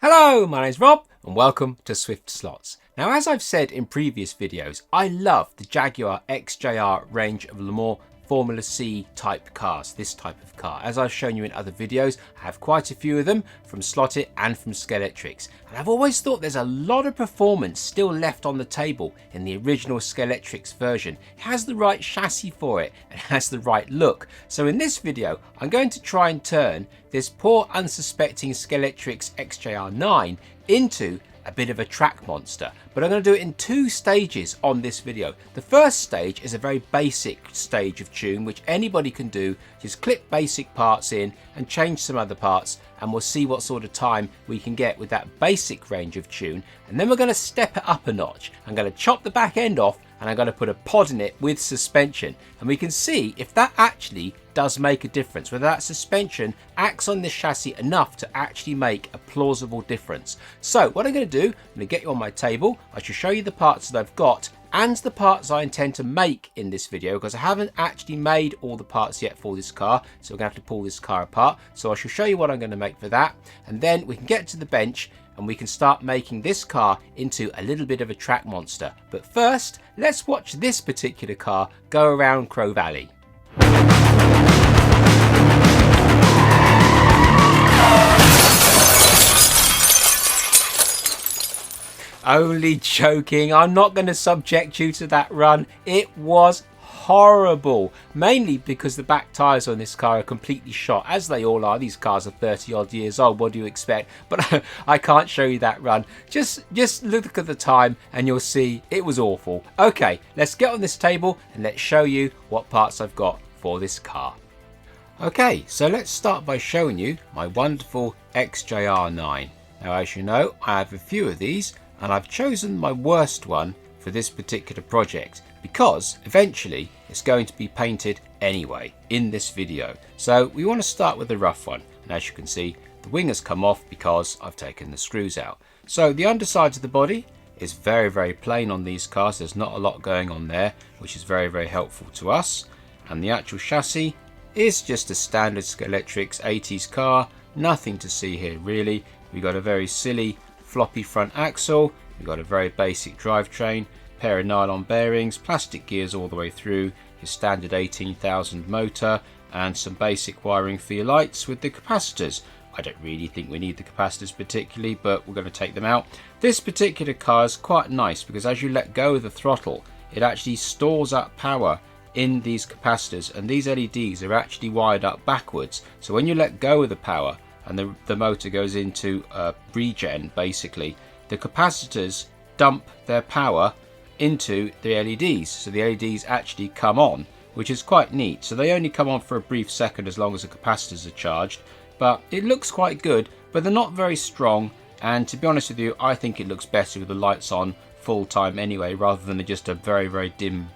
Hello, my name's Rob and welcome to SwiftSlots. Now, as I've said in previous videos, I love the Jaguar XJR range of Le Mans Formula C type cars, this type of car. As I've shown you in other videos, I have quite a few of them from Slottit and from Scalextric. And I've always thought there's a lot of performance still left on the table in the original Scalextric version. It has the right chassis for it and has the right look. So in this video, I'm going to try and turn this poor unsuspecting Scalextric XJR9 into a bit of a track monster, but I'm going to do it in two stages on this video. The first stage is a very basic stage of tune which anybody can do. Just clip basic parts in and change some other parts, and we'll see what sort of time we can get with that basic range of tune. And then we're going to step it up a notch. I'm going to chop the back end off and I'm going to put a pod in it with suspension, and we can see if that actually does make a difference, whether that suspension acts on this chassis enough to actually make a plausible difference. So what I'm going to do, I'm going to get you on my table. I shall show you the parts that I've got and the parts I intend to make in this video, because I haven't actually made all the parts yet for this car, so we're going to have to pull this car apart. So I shall show you what I'm going to make for that, and then we can get to the bench and we can start making this car into a little bit of a track monster. But first, let's watch this particular car go around Crow Valley. Only joking, I'm not going to subject you to that run. It was horrible, mainly because the back tyres on this car are completely shot, as they all are. These cars are 30 odd years old, what do you expect? But I can't show you that run. Just look at the time and you'll see it was awful. Okay, let's get on this table and let's show you what parts I've got for this car. Okay, so let's start by showing you my wonderful XJR9. Now, as you know, I have a few of these, and I've chosen my worst one for this particular project because eventually it's going to be painted anyway in this video. So we want to start with the rough one, and as you can see, the wing has come off because I've taken the screws out. So the underside of the body is very, very plain on these cars. There's not a lot going on there, which is very, very helpful to us. And the actual chassis is just a standard Scalextric 80s car. Nothing to see here really. We've got a very silly floppy front axle, we've got a very basic drivetrain, pair of nylon bearings, plastic gears all the way through, your standard 18,000 motor, and some basic wiring for your lights with the capacitors. I don't really think we need the capacitors particularly, but we're going to take them out. This particular car is quite nice because as you let go of the throttle, it actually stores up power in these capacitors, and these LEDs are actually wired up backwards. So when you let go of the power and the motor goes into regen, basically, the capacitors dump their power into the LEDs. So the LEDs actually come on, which is quite neat. So they only come on for a brief second as long as the capacitors are charged. But it looks quite good, but they're not very strong. And to be honest with you, I think it looks better with the lights on full time anyway, rather than just a very, very dim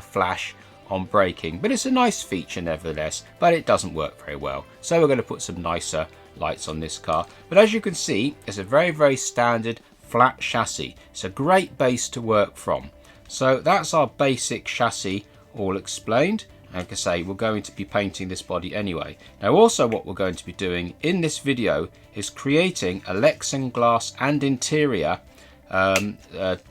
flash on braking. But it's a nice feature nevertheless, but it doesn't work very well. So we're going to put some nicer lights on this car. But as you can see, it's a very, very standard flat chassis. It's a great base to work from. So that's our basic chassis all explained. Like I say, we're going to be painting this body anyway. Now also what we're going to be doing in this video is creating a Lexan glass and interior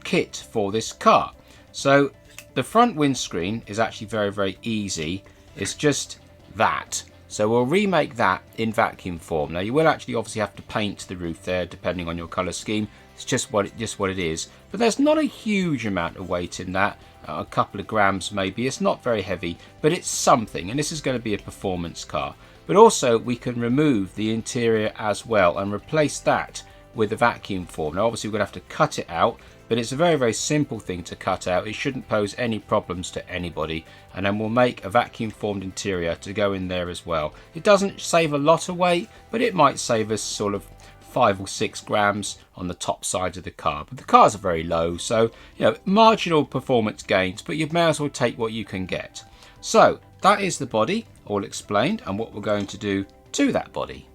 kit for this car. So the front windscreen is actually very, very easy. It's just that. So we'll remake that in vacuum form. Now you will actually obviously have to paint the roof there depending on your colour scheme. It's just what it is. But there's not a huge amount of weight in that. A couple of grams maybe. It's not very heavy, but it's something. And this is going to be a performance car. But also we can remove the interior as well and replace that with a vacuum form. Now obviously we're going to have to cut it out, but it's a very, very simple thing to cut out. It shouldn't pose any problems to anybody. And then we'll make a vacuum formed interior to go in there as well. It doesn't save a lot of weight, but it might save us sort of 5 or 6 grams on the top side of the car. But the cars are very low, so you know, marginal performance gains, but you may as well take what you can get. So that is the body all explained and what we're going to do to that body.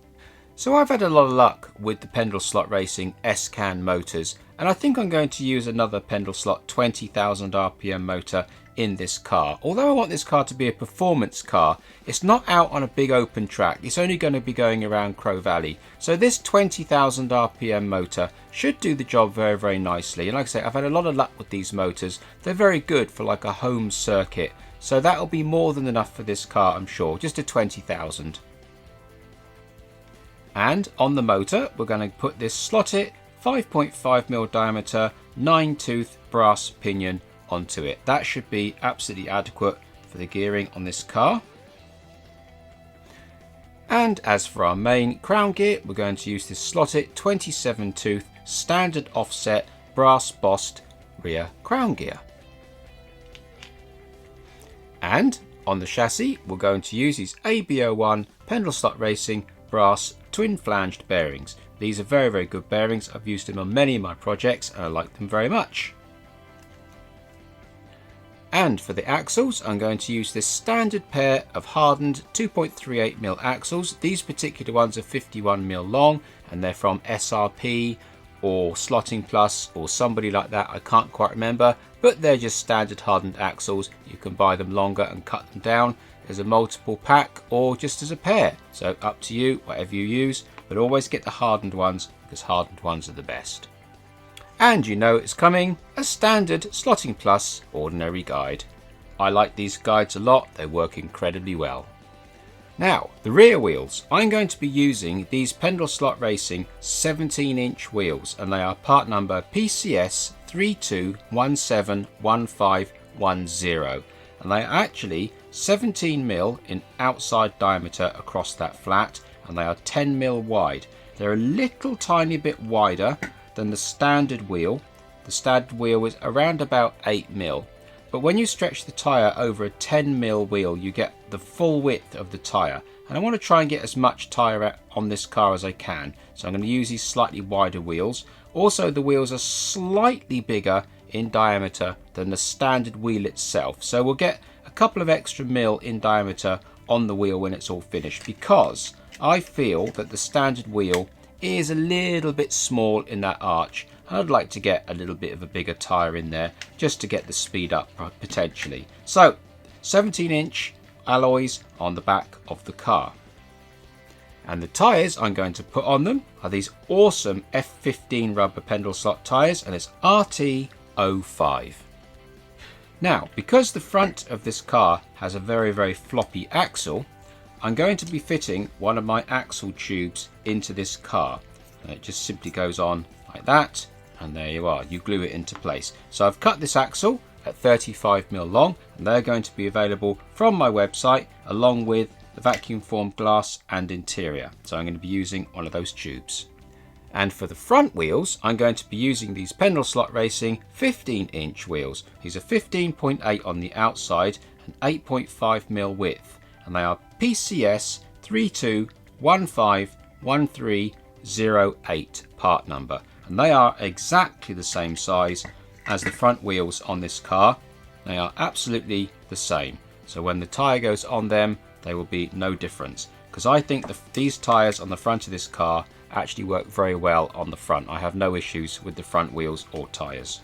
So I've had a lot of luck with the Pendle Slot Racing S-Can motors, and I think I'm going to use another Pendle Slot 20,000 RPM motor in this car. Although I want this car to be a performance car, it's not out on a big open track. It's only going to be going around Crow Valley. So this 20,000 RPM motor should do the job very, very nicely. And like I say, I've had a lot of luck with these motors. They're very good for like a home circuit. So that'll be more than enough for this car, I'm sure. Just a 20,000. And on the motor, we're going to put this slotted 5.5mm diameter 9-tooth brass pinion onto it. That should be absolutely adequate for the gearing on this car. And as for our main crown gear, we're going to use this slotted 27-tooth standard offset brass bossed rear crown gear. And on the chassis, we're going to use these ABO1 Pendle Slot Racing brass twin flanged bearings. These are very, very good bearings. I've used them on many of my projects and I like them very much. And for the axles, I'm going to use this standard pair of hardened 2.38mm axles. These particular ones are 51mm long and they're from SRP or Slotting Plus or somebody like that. I can't quite remember, but they're just standard hardened axles. You can buy them longer and cut them down as a multiple pack or just as a pair. So up to you, whatever you use, but always get the hardened ones because hardened ones are the best. And you know it's coming, a standard Slotting Plus ordinary guide. I like these guides a lot, they work incredibly well. Now, the rear wheels. I'm going to be using these Pendle Slot Racing 17-inch wheels, and they are part number PCS 32171510. And they are actually 17mm in outside diameter across that flat, and they are 10mm wide. They're a little tiny bit wider than the standard wheel. The standard wheel is around about 8mm. But when you stretch the tyre over a 10mm wheel, you get the full width of the tyre. And I want to try and get as much tyre on this car as I can. So I'm going to use these slightly wider wheels. Also, the wheels are slightly bigger in diameter than the standard wheel itself. So we'll get a couple of extra mil in diameter on the wheel when it's all finished, because I feel that the standard wheel is a little bit small in that arch. I'd like to get a little bit of a bigger tyre in there just to get the speed up potentially. So 17-inch alloys on the back of the car. And the tyres I'm going to put on them are these awesome F15 rubber Pendle Slot tyres, and it's RT05. Now, because the front of this car has a very, very floppy axle, I'm going to be fitting one of my axle tubes into this car. And it just simply goes on like that, and there you are, you glue it into place. So I've cut this axle at 35mm long, and they're going to be available from my website along with the vacuum formed glass and interior. So I'm going to be using one of those tubes. And for the front wheels, I'm going to be using these Pendle Slot Racing 15-inch wheels. These are 15.8 on the outside and 8.5mm width, and they are PCS 32151308 part number, and they are exactly the same size as the front wheels on this car. They are absolutely the same, so when the tyre goes on them, there will be no difference, because I think these tyres on the front of this car actually work very well on the front. I have no issues with the front wheels or tyres.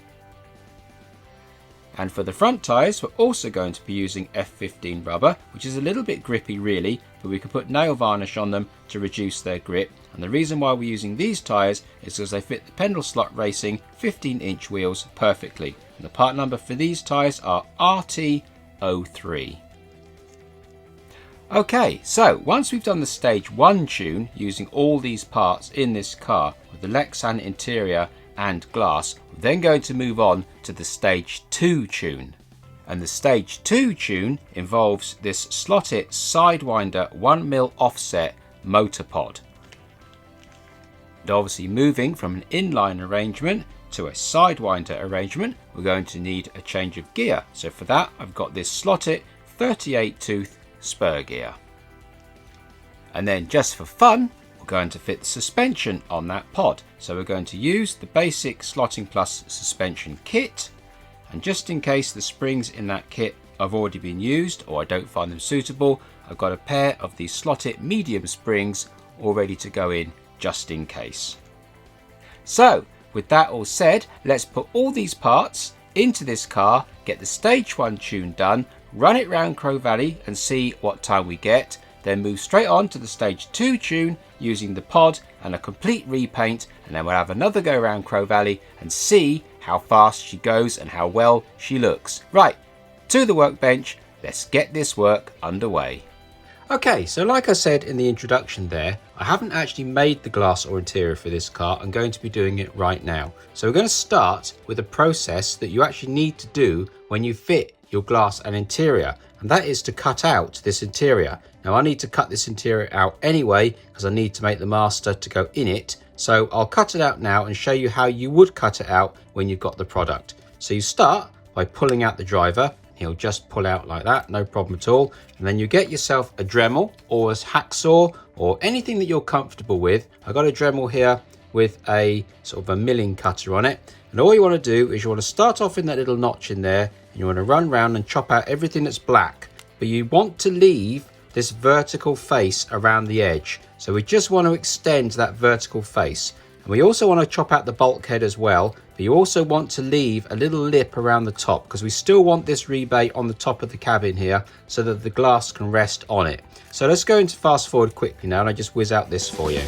And for the front tyres, we're also going to be using F15 rubber, which is a little bit grippy really, but we can put nail varnish on them to reduce their grip. And the reason why we're using these tyres is because they fit the Pendle Slot Racing 15-inch wheels perfectly. And the part number for these tyres are RT03. Okay, so once we've done the stage 1 tune using all these parts in this car with the Lexan interior and glass, we're then going to move on to the stage 2 tune. And the stage 2 tune involves this slotted Sidewinder 1mm offset motor pod. And obviously moving from an inline arrangement to a Sidewinder arrangement, we're going to need a change of gear. So for that, I've got this slotted 38-tooth spur gear. And then just for fun, we're going to fit the suspension on that pod. So we're going to use the basic Slotting Plus suspension kit, and just in case the springs in that kit have already been used or I don't find them suitable, I've got a pair of these slotted medium springs all ready to go in just in case. So with that all said, let's put all these parts into this car, get the stage 1 tune done, run it round Crow Valley and see what time we get, then move straight on to the stage 2 tune using the pod and a complete repaint, and then we'll have another go around Crow Valley and see how fast she goes and how well she looks. Right, to the workbench, let's get this work underway. Okay, so like I said in the introduction there, I haven't actually made the glass or interior for this car. I'm going to be doing it right now. So we're going to start with a process that you actually need to do when you fit your glass and interior, and that is to cut out this interior. Now I need to cut this interior out anyway because I need to make the master to go in it. So I'll cut it out now and show you how you would cut it out when you've got the product. So you start by pulling out the driver. He'll just pull out like that, no problem at all. And then you get yourself a Dremel or a hacksaw or anything that you're comfortable with. I've got a Dremel here with a sort of a milling cutter on it. And all you want to do is you want to start off in that little notch in there, and you want to run around and chop out everything that's black. But you want to leave this vertical face around the edge. So we just want to extend that vertical face. And we also want to chop out the bulkhead as well, but you also want to leave a little lip around the top because we still want this rebate on the top of the cabin here so that the glass can rest on it. So let's go into fast forward quickly now and I just whiz out this for you.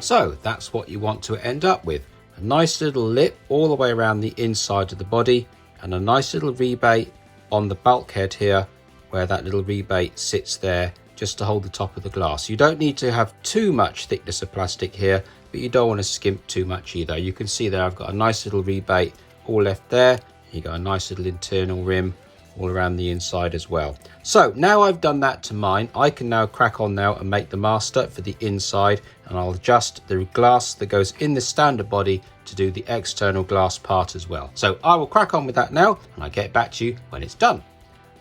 So that's what you want to end up with. A nice little lip all the way around the inside of the body and a nice little rebate on the bulkhead here where that little rebate sits there just to hold the top of the glass. You don't need to have too much thickness of plastic here, but you don't want to skimp too much either. You can see there I've got a nice little rebate all left there. You got a nice little internal rim all around the inside as well. So now I've done that to mine, I can now crack on now and make the master for the inside, and I'll adjust the glass that goes in the standard body to do the external glass part as well. So I will crack on with that now and I'll get back to you when it's done.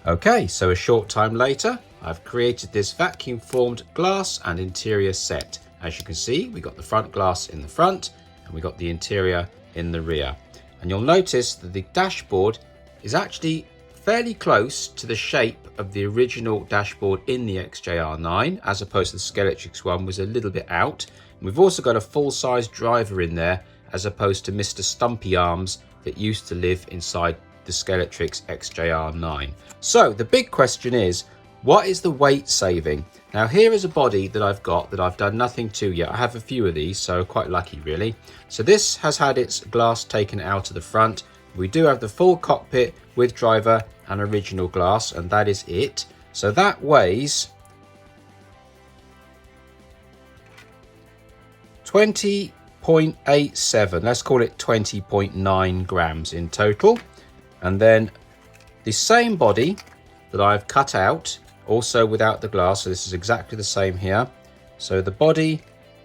Okay, so a short time later, I've created this vacuum formed glass and interior set. As you can see, we got the front glass in the front and we got the interior in the rear. And you'll notice that the dashboard is actually fairly close to the shape of the original dashboard in the XJR9, as opposed to the Scalextric one was a little bit out. And we've also got a full-size driver in there, as opposed to Mr. Stumpy Arms that used to live inside the Scalextric's XJR9. So the big question is, what is the weight saving? Now here is a body that I've got that I've done nothing to yet. I have a few of these, so quite lucky really. So this has had its glass taken out of the front. We do have the full cockpit with driver and original glass, and that is it. So that weighs 20.87, let's call it 20.9 grams in total. And then the same body that I've cut out, also without the glass, so this is exactly the same here. So the body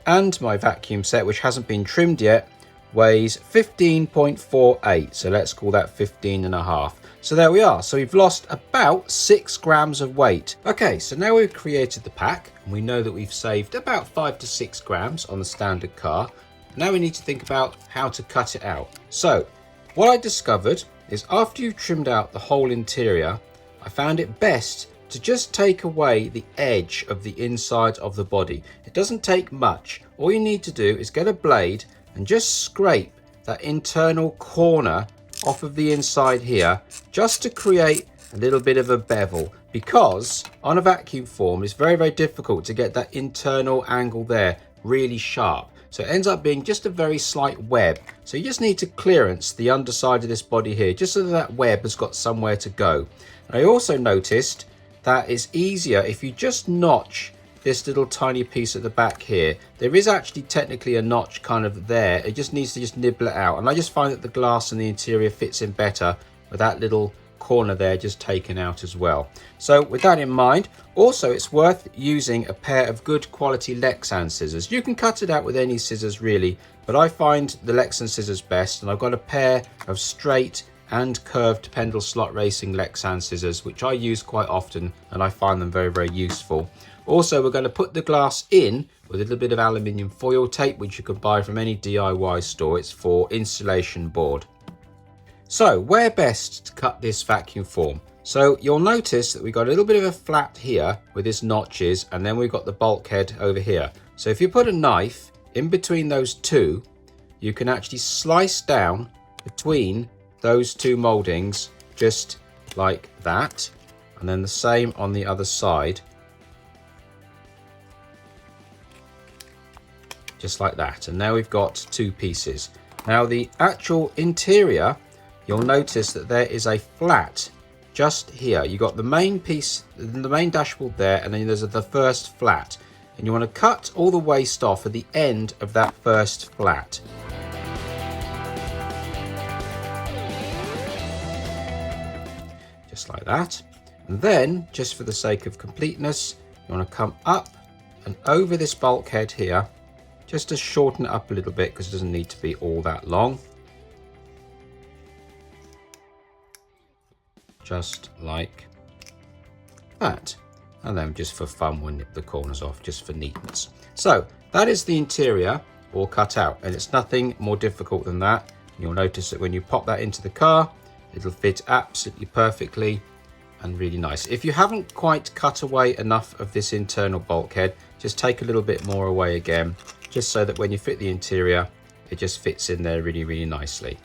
and my vacuum set, which hasn't been trimmed yet, weighs 15.48, so let's call that 15.5. So there we are. So we've lost about 6 grams of weight. Okay, so now we've created the pack and we know that we've saved about 5 to 6 grams on the standard car. Now we need to think about how to cut it out. So what I discovered is after you've trimmed out the whole interior, I found it best to just take away the edge of the inside of the body. It doesn't take much. All you need to do is get a blade and just scrape that internal corner off of the inside here, just to create a little bit of a bevel, because on a vacuum form it's very, very difficult to get that internal angle there really sharp. So it ends up being just a very slight web. So you just need to clearance the underside of this body here, just so that that web has got somewhere to go. And I also noticed that it's easier if you just notch this little tiny piece at the back here. There is actually technically a notch kind of there. It just needs to just nibble it out. And I just find that the glass and the interior fits in better with that little corner there just taken out as well. So with that in mind, also it's worth using a pair of good quality Lexan scissors. You can cut it out with any scissors really, but I find the Lexan scissors best, and I've got a pair of straight and curved pendle slot racing Lexan scissors, which I use quite often and I find them very, very useful. Also, we're going to put the glass in with a little bit of aluminium foil tape, which you can buy from any DIY store. It's for insulation board. So where best to cut this vacuum form? So you'll notice that we've got a little bit of a flat here with its notches, and then we've got the bulkhead over here. So if you put a knife in between those two, you can actually slice down between those two moldings just like that, and then the same on the other side, just like that. And now we've got two pieces. Now the actual interior, you'll notice that there is a flat just here. You got the main piece, the main dashboard there, and then there's the first flat, and you want to cut all the waste off at the end of that first flat. Just like that. And then, just for the sake of completeness, you want to come up and over this bulkhead here, just to shorten it up a little bit because it doesn't need to be all that long. Just like that. And then just for fun, we'll nip the corners off just for neatness. So that is the interior all cut out, and it's nothing more difficult than that. You'll notice that when you pop that into the car, it'll fit absolutely perfectly and really nice. If you haven't quite cut away enough of this internal bulkhead, just take a little bit more away again, just so that when you fit the interior, it just fits in there really, really nicely.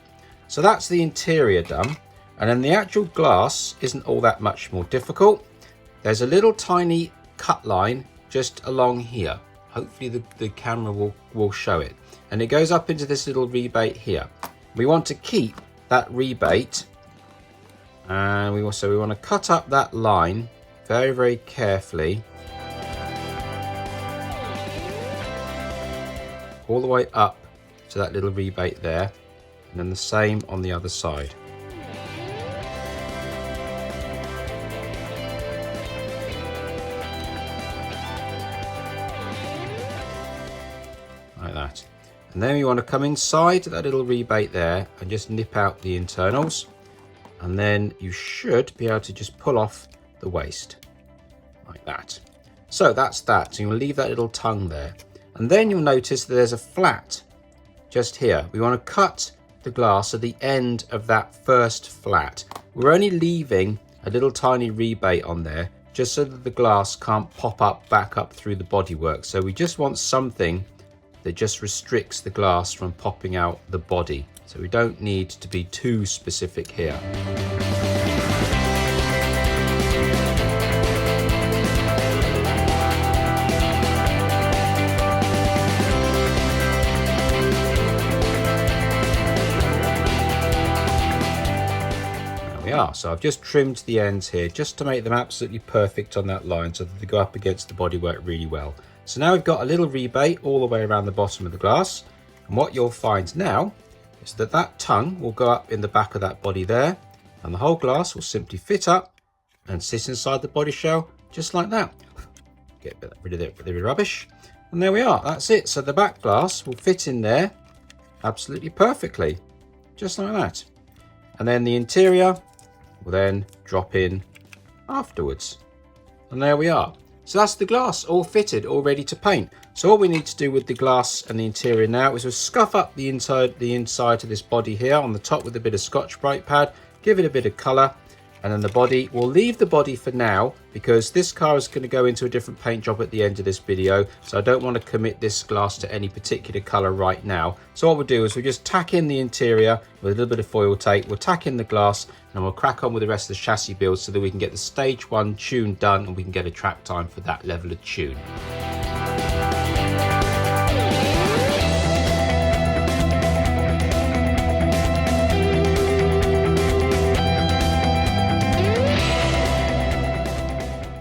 So that's the interior done. And then the actual glass isn't all that much more difficult. There's a little tiny cut line just along here. Hopefully the camera will show it. And it goes up into this little rebate here. We want to keep that rebate, and we want to cut up that line very, very carefully all the way up to that little rebate there, and then the same on the other side. Like that. And then you want to come inside that little rebate there and just nip out the internals, and then you should be able to just pull off the waste like that. So that's that. So you'll leave that little tongue there, and then you'll notice that there's a flat just here. We want to cut the glass at the end of that first flat. We're only leaving a little tiny rebate on there just so that the glass can't pop up back up through the bodywork. So we just want something that just restricts the glass from popping out the body. So we don't need to be too specific here. There we are. So I've just trimmed the ends here just to make them absolutely perfect on that line so that they go up against the bodywork really well. So now we've got a little rebate all the way around the bottom of the glass, and what you'll find now is that that tongue will go up in the back of that body there, and the whole glass will simply fit up and sit inside the body shell just like that. Get rid of the rubbish, and there we are. That's it. So the back glass will fit in there absolutely perfectly, just like that. And then the interior will then drop in afterwards, and there we are. So that's the glass all fitted, all ready to paint. So all we need to do with the glass and the interior now is just scuff up the inside of this body here on the top with a bit of Scotch-Brite pad, give it a bit of colour, and then the body, we'll leave the body for now because this car is going to go into a different paint job at the end of this video, so I don't want to commit this glass to any particular colour right now. So what we'll do is we'll just tack in the interior with a little bit of foil tape, we'll tack in the glass, and we'll crack on with the rest of the chassis build so that we can get the stage 1 tune done and we can get a track time for that level of tune.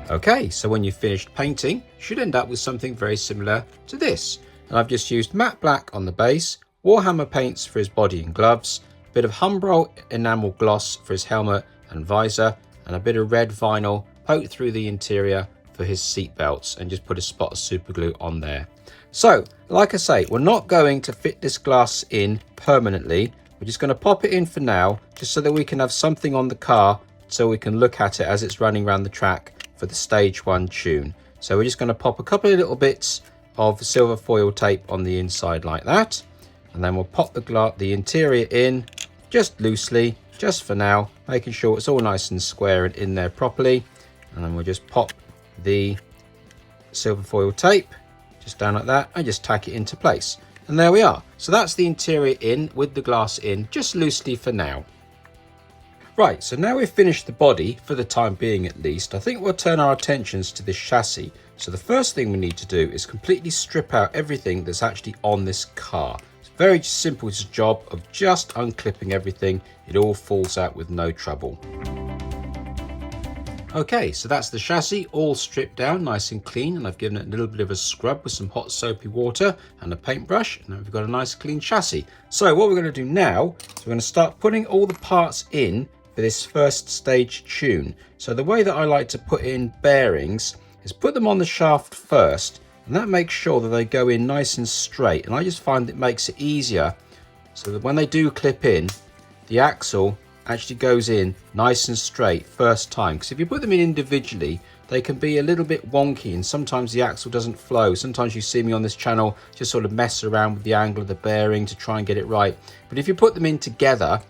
Okay, so when you've finished painting, you should end up with something very similar to this. And I've just used matte black on the base, Warhammer paints for his body and gloves, a bit of Humbrol enamel gloss for his helmet and visor, and a bit of red vinyl poked through the interior for his seat belts, and just put a spot of super glue on there. So, like I say, we're not going to fit this glass in permanently. We're just going to pop it in for now, just so that we can have something on the car so we can look at it as it's running around the track for the stage 1 tune. So we're just going to pop a couple of little bits of silver foil tape on the inside like that, and then we'll pop the interior in just loosely, just for now, making sure it's all nice and square and in there properly. And then we'll just pop the silver foil tape just down like that and just tack it into place. And there we are. So that's the interior in with the glass in, just loosely for now. Right, so now we've finished the body, for the time being at least, I think we'll turn our attentions to this chassis. So the first thing we need to do is completely strip out everything that's actually on this car. It's very simple, it's a job of just unclipping everything. It all falls out with no trouble. Okay, so that's the chassis all stripped down nice and clean, and I've given it a little bit of a scrub with some hot soapy water and a paintbrush, and then we've got a nice clean chassis. So what we're going to do now is we're going to start putting all the parts in for this first stage tune. So the way that I like to put in bearings is put them on the shaft first, and that makes sure that they go in nice and straight, and I just find it makes it easier so that when they do clip in, the axle actually goes in nice and straight first time. Because if you put them in individually, they can be a little bit wonky, and sometimes the axle doesn't flow. Sometimes you see me on this channel just sort of mess around with the angle of the bearing to try and get it right. But if you put them in together,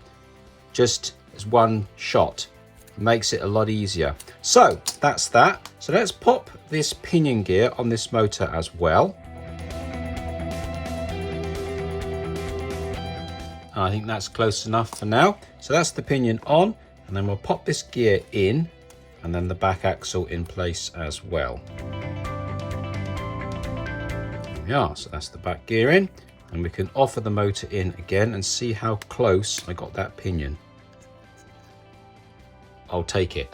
just as one shot, it makes it a lot easier. So that's that. So let's pop this pinion gear on this motor as well. I think that's close enough for now. So that's the pinion on, and then we'll pop this gear in, and then the back axle in place as well. There we are. So that's the back gear in, and we can offer the motor in again and see how close I got that pinion. I'll take it.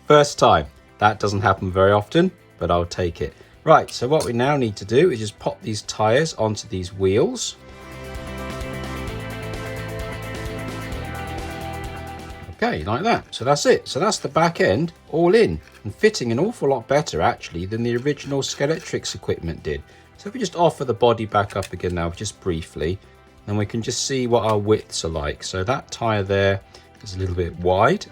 First time. That doesn't happen very often, but I'll take it. Right, so what we now need to do is just pop these tires onto these wheels. Okay, like that. So that's it. So that's the back end all in and fitting an awful lot better actually than the original Scalextric equipment did. So if we just offer the body back up again now, just briefly, then we can just see what our widths are like. So that tire there is a little bit wide.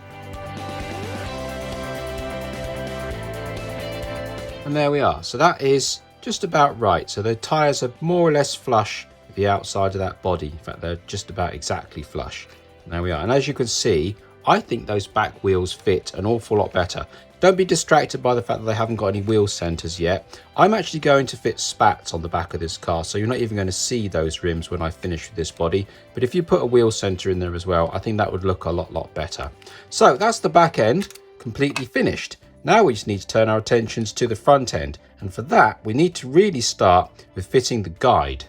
And there we are. So that is just about right. So the tires are more or less flush with the outside of that body. In fact, they're just about exactly flush. And there we are. And as you can see, I think those back wheels fit an awful lot better. Don't be distracted by the fact that they haven't got any wheel centers yet. I'm actually going to fit spats on the back of this car, so you're not even going to see those rims when I finish with this body. But if you put a wheel center in there as well, I think that would look a lot better. So that's the back end completely finished. Now we just need to turn our attentions to the front end, and for that we need to really start with fitting the guide.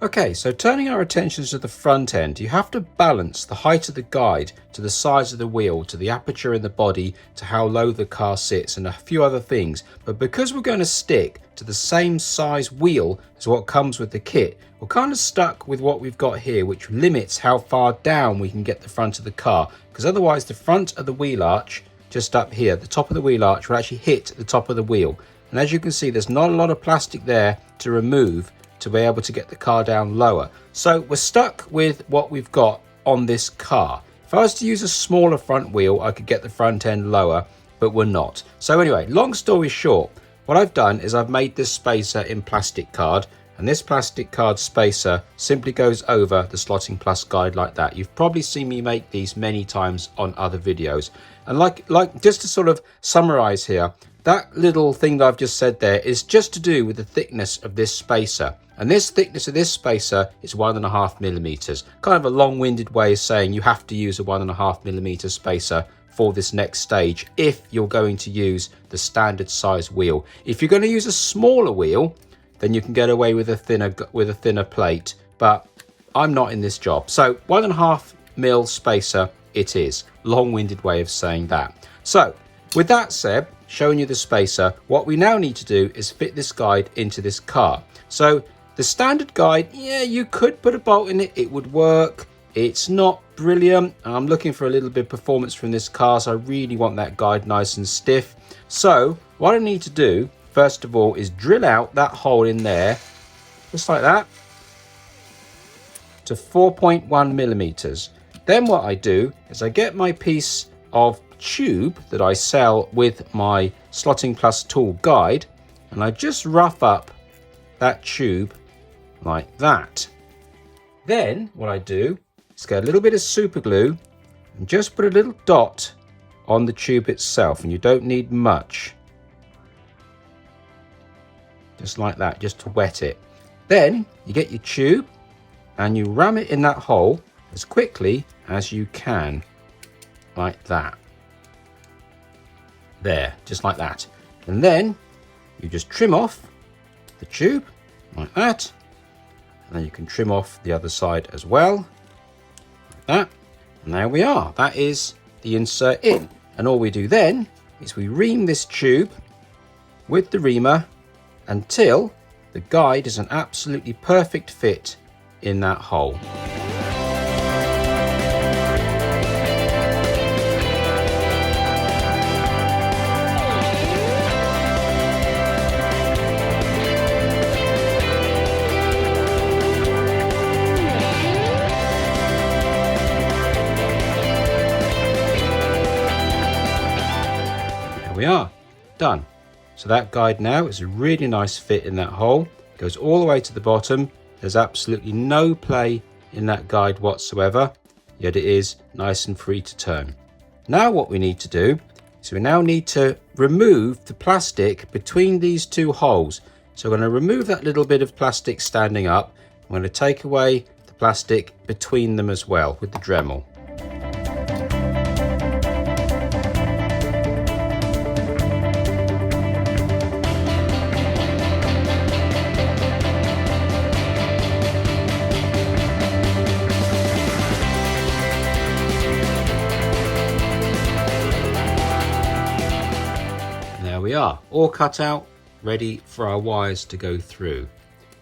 Okay, so turning our attentions to the front end, you have to balance the height of the guide to the size of the wheel, to the aperture in the body, to how low the car sits, and a few other things. But because we're going to stick to the same size wheel as what comes with the kit, we're kind of stuck with what we've got here, which limits how far down we can get the front of the car, because otherwise the front of the wheel arch, just up here, the top of the wheel arch will actually hit the top of the wheel. And as you can see, there's not a lot of plastic there to remove to be able to get the car down lower. So we're stuck with what we've got on this car. If I was to use a smaller front wheel, I could get the front end lower, but we're not. So anyway, long story short, what I've done is I've made this spacer in plastic card, and this plastic card spacer simply goes over the Slotting Plus guide like that. You've probably seen me make these many times on other videos. And like just to sort of summarize here, that little thing that I've just said there is just to do with the thickness of this spacer. And this thickness of this spacer is 1.5 millimeters. Kind of a long-winded way of saying you have to use a 1.5 millimeter spacer for this next stage if you're going to use the standard size wheel. If you're going to use a smaller wheel, then you can get away with a thinner plate. But I'm not in this job. So 1.5 mil spacer it is. Long-winded way of saying that. So with that said, showing you the spacer, what we now need to do is fit this guide into this car. So the standard guide, yeah, you could put a bolt in it, it would work. It's not brilliant. I'm looking for a little bit of performance from this car, so I really want that guide nice and stiff. So what I need to do, first of all, is drill out that hole in there, just like that, to 4.1 millimeters. Then what I do is I get my piece of tube that I sell with my Slotting Plus tool guide, and I just rough up that tube like that. Then what I do is get a little bit of super glue and just put a little dot on the tube itself, and you don't need much. Just like that, just to wet it. Then you get your tube and you ram it in that hole as quickly as you can, like that. There, just like that. And then you just trim off the tube like that, and then you can trim off the other side as well, like that. And there we are. That is the insert in. And all we do then is we ream this tube with the reamer until the guide is an absolutely perfect fit in that hole. There we are, done. So that guide now is a really nice fit in that hole. It goes all the way to the bottom. There's absolutely no play in that guide whatsoever, yet it is nice and free to turn. Now what we need to do is we now need to remove the plastic between these two holes. So we're going to remove that little bit of plastic standing up. I'm going to take away the plastic between them as well with the Dremel. We are all cut out, ready for our wires to go through.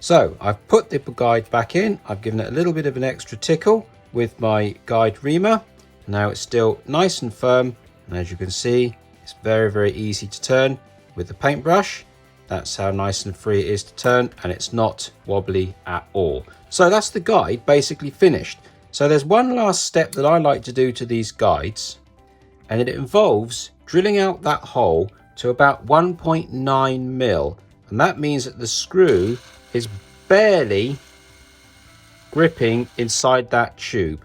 So I've put the guide back in. I've given it a little bit of an extra tickle with my guide reamer. Now it's still nice and firm, and as you can see, it's very, very easy to turn with the paintbrush. That's how nice and free it is to turn, and it's not wobbly at all. So that's the guide basically finished. So there's one last step that I like to do to these guides, and it involves drilling out that hole to about 1.9 mil, and that means that the screw is barely gripping inside that tube.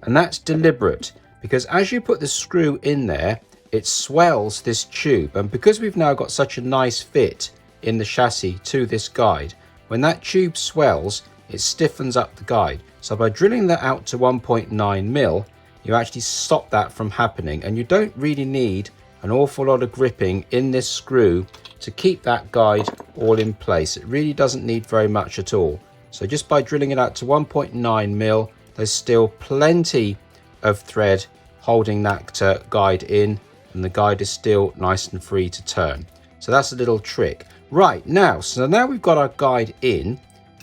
And that's deliberate, because as you put the screw in there, it swells this tube, and because we've now got such a nice fit in the chassis to this guide, when that tube swells, it stiffens up the guide. So by drilling that out to 1.9 mil, you actually stop that from happening, and you don't really need an awful lot of gripping in this screw to keep that guide all in place. It really doesn't need very much at all. So just by drilling it out to 1.9 mil, there's still plenty of thread holding that guide in, and the guide is still nice and free to turn. So that's a little trick. Right, now we've got our guide in,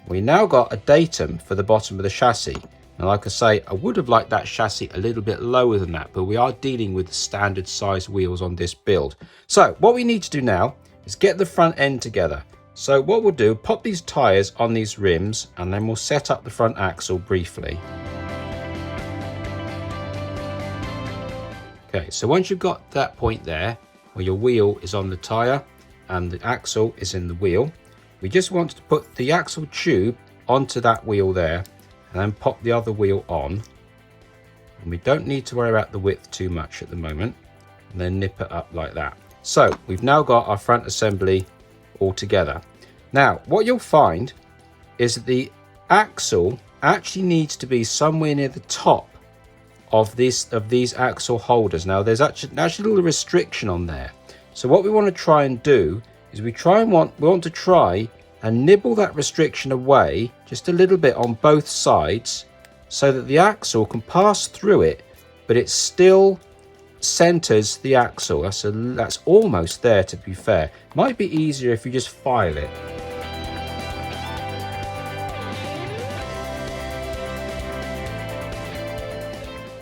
we now got a datum for the bottom of the chassis. Now, like I say, I would have liked that chassis a little bit lower than that, but we are dealing with standard size wheels on this build. So what we need to do now is get the front end together. So what we'll do, pop these tyres on these rims, and then we'll set up the front axle briefly. Okay, so once you've got that point there, where your wheel is on the tyre and the axle is in the wheel, we just want to put the axle tube onto that wheel there, and then pop the other wheel on, and we don't need to worry about the width too much at the moment, and then nip it up like that. So we've now got our front assembly all together. Now what you'll find is that the axle actually needs to be somewhere near the top of these axle holders. Now there's actually a little restriction on there, so what we want to try and do is we want to try and nibble that restriction away just a little bit on both sides, so that the axle can pass through it, but it still centers the axle. That's almost there, to be fair. Might be easier if you just file it.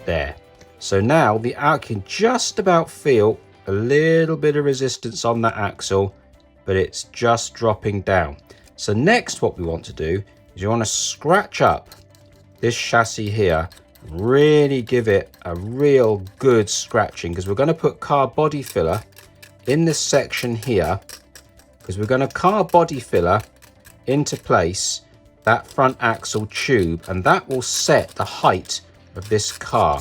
There. So now I can just about feel a little bit of resistance on that axle, but it's just dropping down. So next what we want to do is you want to scratch up this chassis here Really give it a real good scratching, because we're going to put car body filler in this section here, because we're going to car body filler into place that front axle tube, and that will set the height of this car.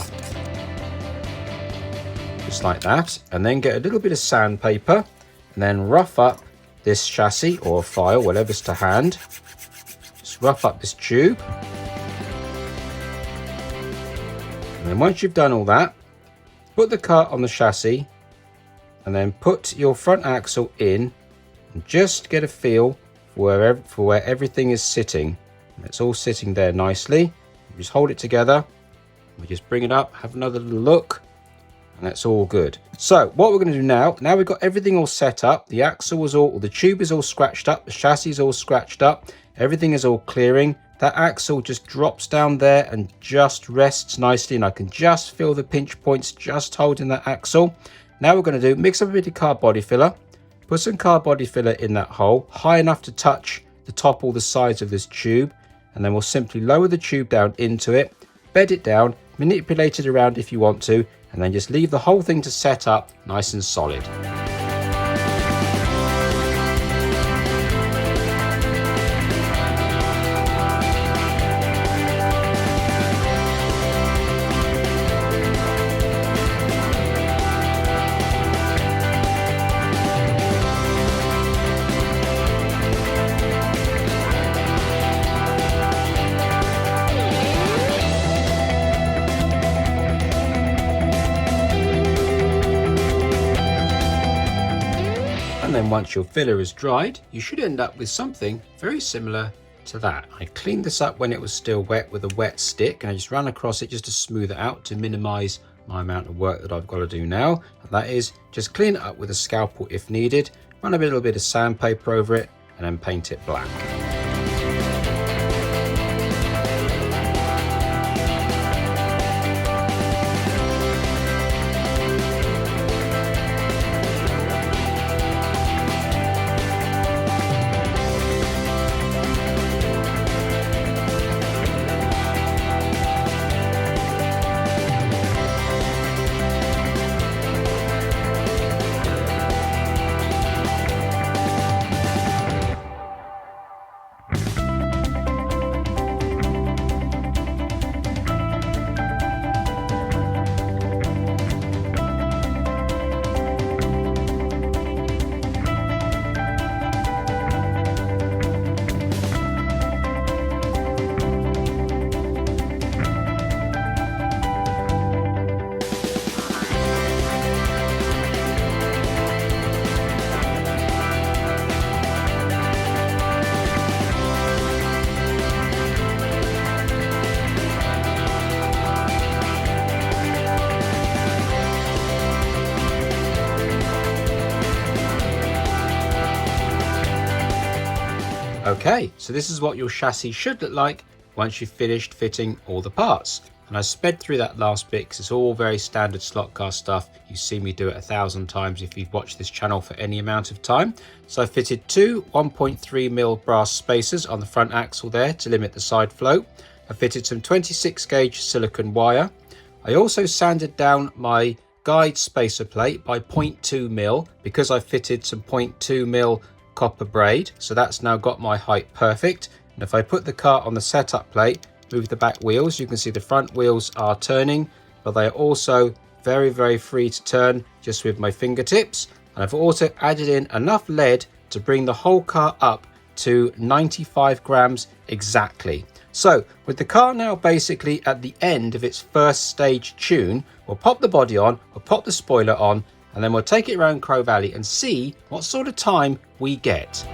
Just like that. And then get a little bit of sandpaper and then rough up this chassis or file, whatever's to hand. Just rough up this tube. And then once you've done all that, put the car on the chassis and then put your front axle in and just get a feel for where everything is sitting. And it's all sitting there nicely. You just hold it together. We just bring it up, have another little look, and that's all good. So what we're going to do now we've got everything all set up. The axle was all, the tube is all scratched up, the chassis is all scratched up, everything is all clearing. That axle just drops down there and just rests nicely, and I can just feel the pinch points just holding that axle. Now we're going to mix up a bit of car body filler, put some car body filler in that hole, high enough to touch the top or the sides of this tube, and then we'll simply lower the tube down into it, bed it down, manipulate it around if you want to, and then just leave the whole thing to set up nice and solid. And then once your filler is dried, you should end up with something very similar to that. I cleaned this up when it was still wet with a wet stick, and I just ran across it just to smooth it out to minimize my amount of work that I've got to do now. And that is just clean it up with a scalpel if needed, run a little bit of sandpaper over it, and then paint it black. Okay, so this is what your chassis should look like once you've finished fitting all the parts. And I sped through that last bit because it's all very standard slot car stuff. You've seen me do it 1,000 times if you've watched this channel for any amount of time. So I fitted two 1.3mm brass spacers on the front axle there to limit the side float. I fitted some 26 gauge silicone wire. I also sanded down my guide spacer plate by 0.2mm because I fitted some 0.2mm copper braid, so that's now got my height perfect. And if I put the car on the setup plate, move the back wheels, you can see the front wheels are turning, but they are also very free to turn just with my fingertips. And I've also added in enough lead to bring the whole car up to 95 grams exactly. So with the car now basically at the end of its first stage tune, we'll pop the body on, we'll pop the spoiler on, and then we'll take it around Crow Valley and see what sort of time we get.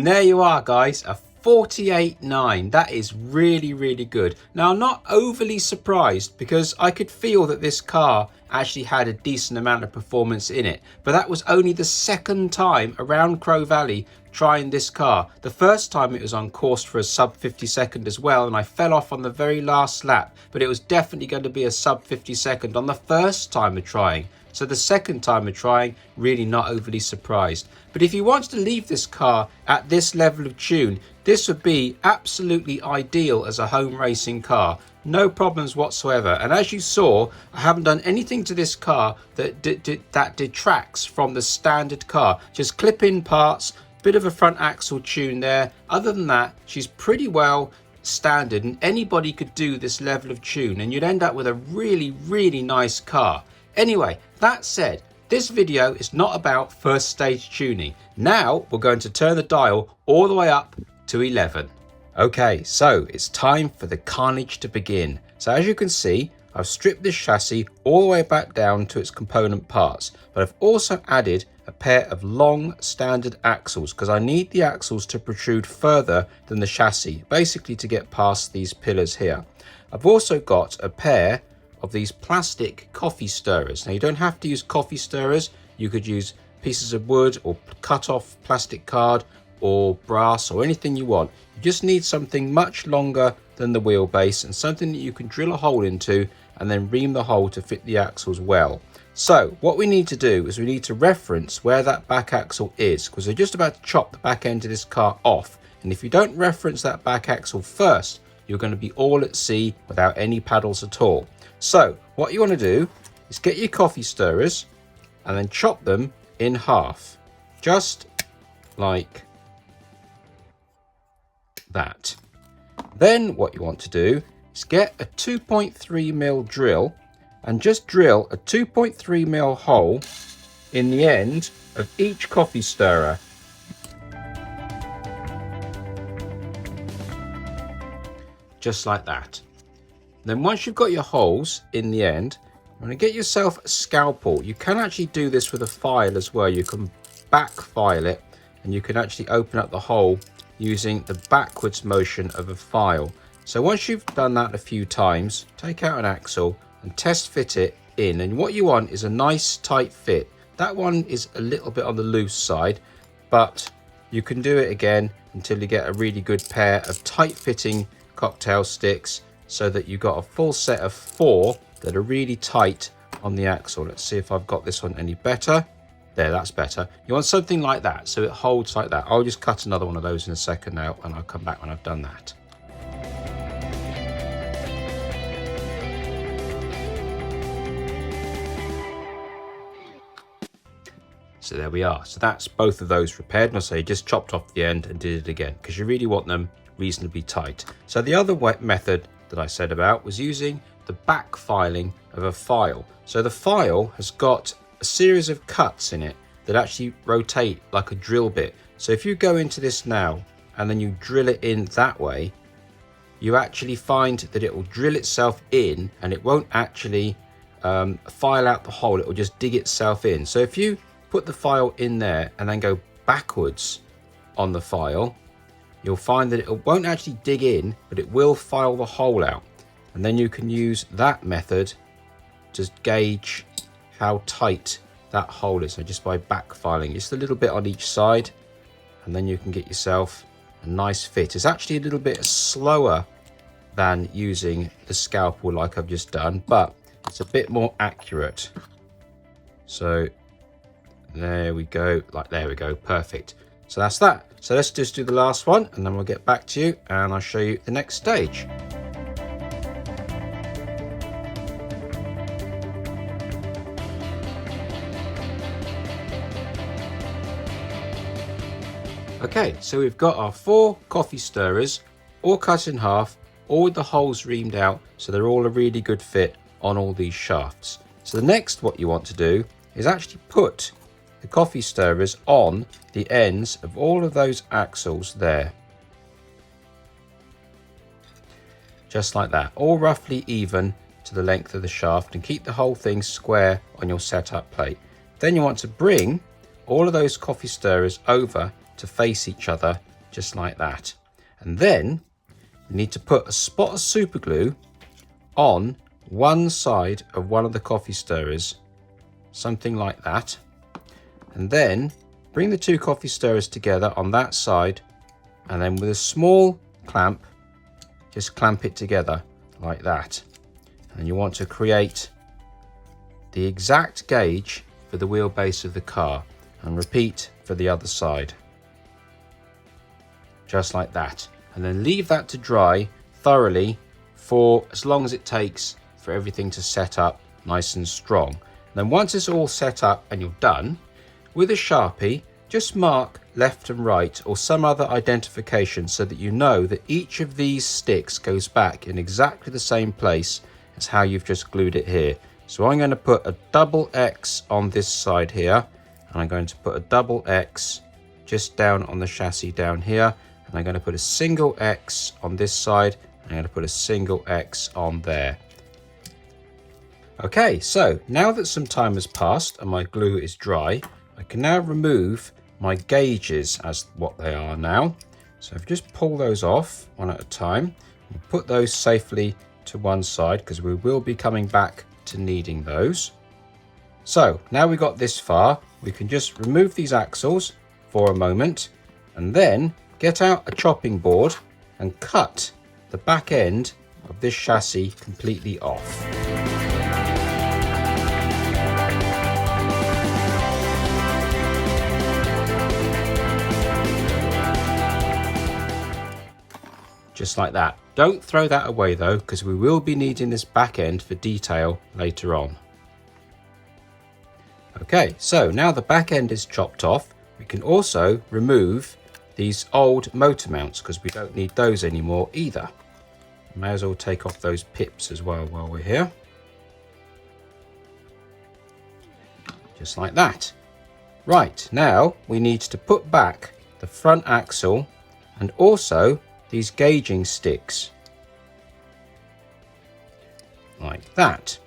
And there you are, guys, a 48.9. That is really, really good. Now, I'm not overly surprised because I could feel that this car actually had a decent amount of performance in it, but that was only the second time around Crow Valley trying this car. The first time it was on course for a sub 50-second as well, and I fell off on the very last lap, but it was definitely going to be a sub 50-second on the first time of trying. So the second time of trying, really not overly surprised. But if you want to leave this car at this level of tune, this would be absolutely ideal as a home racing car. No problems whatsoever. And as you saw, I haven't done anything to this car that detracts from the standard car. Just clip-in parts, bit of a front axle tune there. Other than that, she's pretty well standard, and anybody could do this level of tune and you'd end up with a really, really nice car. Anyway, that said, this video is not about first stage tuning. Now we're going to turn the dial all the way up to 11. Okay, so it's time for the carnage to begin. So as you can see, I've stripped this chassis all the way back down to its component parts, but I've also added a pair of long standard axles because I need the axles to protrude further than the chassis, basically to get past these pillars here. I've also got a pair of these plastic coffee stirrers. Now you don't have to use coffee stirrers, you could use pieces of wood or cut off plastic card or brass or anything you want. You just need something much longer than the wheelbase and something that you can drill a hole into and then ream the hole to fit the axles well. So what we need to do is we need to reference where that back axle is, because we're just about to chop the back end of this car off, and if you don't reference that back axle first, you're going to be all at sea without any paddles at all. So what you want to do is get your coffee stirrers and then chop them in half, just like that. Then what you want to do is get a 2.3mm drill and just drill a 2.3mm hole in the end of each coffee stirrer. Just like that. Then once you've got your holes in the end, you want to get yourself a scalpel. You can actually do this with a file as well. You can back file it and you can actually open up the hole using the backwards motion of a file. So once you've done that a few times, take out an axle and test fit it in. And what you want is a nice tight fit. That one is a little bit on the loose side, but you can do it again until you get a really good pair of tight fitting cocktail sticks, so that you've got a full set of 4 that are really tight on the axle. Let's see if I've got this one any better. There, that's better. You want something like that, so it holds like that. I'll just cut another one of those in a second now, and I'll come back when I've done that. So there we are. So that's both of those repaired. And I say just chopped off the end and did it again, because you really want them reasonably tight. So the other method that I said about was using the back filing of a file. So the file has got a series of cuts in it that actually rotate like a drill bit. So if you go into this now and then you drill it in that way, you actually find that it will drill itself in and it won't actually file out the hole. It will just dig itself in. So if you put the file in there and then go backwards on the file, you'll find that it won't actually dig in, but it will file the hole out. And then you can use that method to gauge how tight that hole is. So just by back filing just a little bit on each side, and then you can get yourself a nice fit. It's actually a little bit slower than using the scalpel like I've just done, but it's a bit more accurate. So there we go, there we go, perfect. So that's that. So let's just do the last one and then we'll get back to you and I'll show you the next stage. Okay, so we've got our 4 coffee stirrers all cut in half, all with the holes reamed out, so they're all a really good fit on all these shafts. So the next what you want to do is actually put the coffee stirrers on the ends of all of those axles there. Just like that, all roughly even to the length of the shaft, and keep the whole thing square on your setup plate. Then you want to bring all of those coffee stirrers over to face each other just like that. And then we need to put a spot of super glue on one side of one of the coffee stirrers, something like that. And then bring the two coffee stirrers together on that side, and then with a small clamp, just clamp it together like that. And you want to create the exact gauge for the wheelbase of the car, and repeat for the other side. Just like that. And then leave that to dry thoroughly for as long as it takes for everything to set up nice and strong. And then once it's all set up and you're done, with a Sharpie, just mark left and right or some other identification so that you know that each of these sticks goes back in exactly the same place as how you've just glued it here. So I'm going to put a double X on this side here, and I'm going to put a double X just down on the chassis down here, and I'm going to put a single X on this side, and I'm going to put a single X on there. Okay, so now that some time has passed and my glue is dry, I can now remove my gauges as what they are now. So if you just pull those off one at a time and put those safely to one side, because we will be coming back to needing those. So now we got this far, we can just remove these axles for a moment and then get out a chopping board and cut the back end of this chassis completely off. Just like that. Don't throw that away though, because we will be needing this back end for detail later on. Okay, so now the back end is chopped off, we can also remove these old motor mounts because we don't need those anymore either. May as well take off those pips as well while we're here. Just like that. Right, now we need to put back the front axle and also these gauging sticks like that.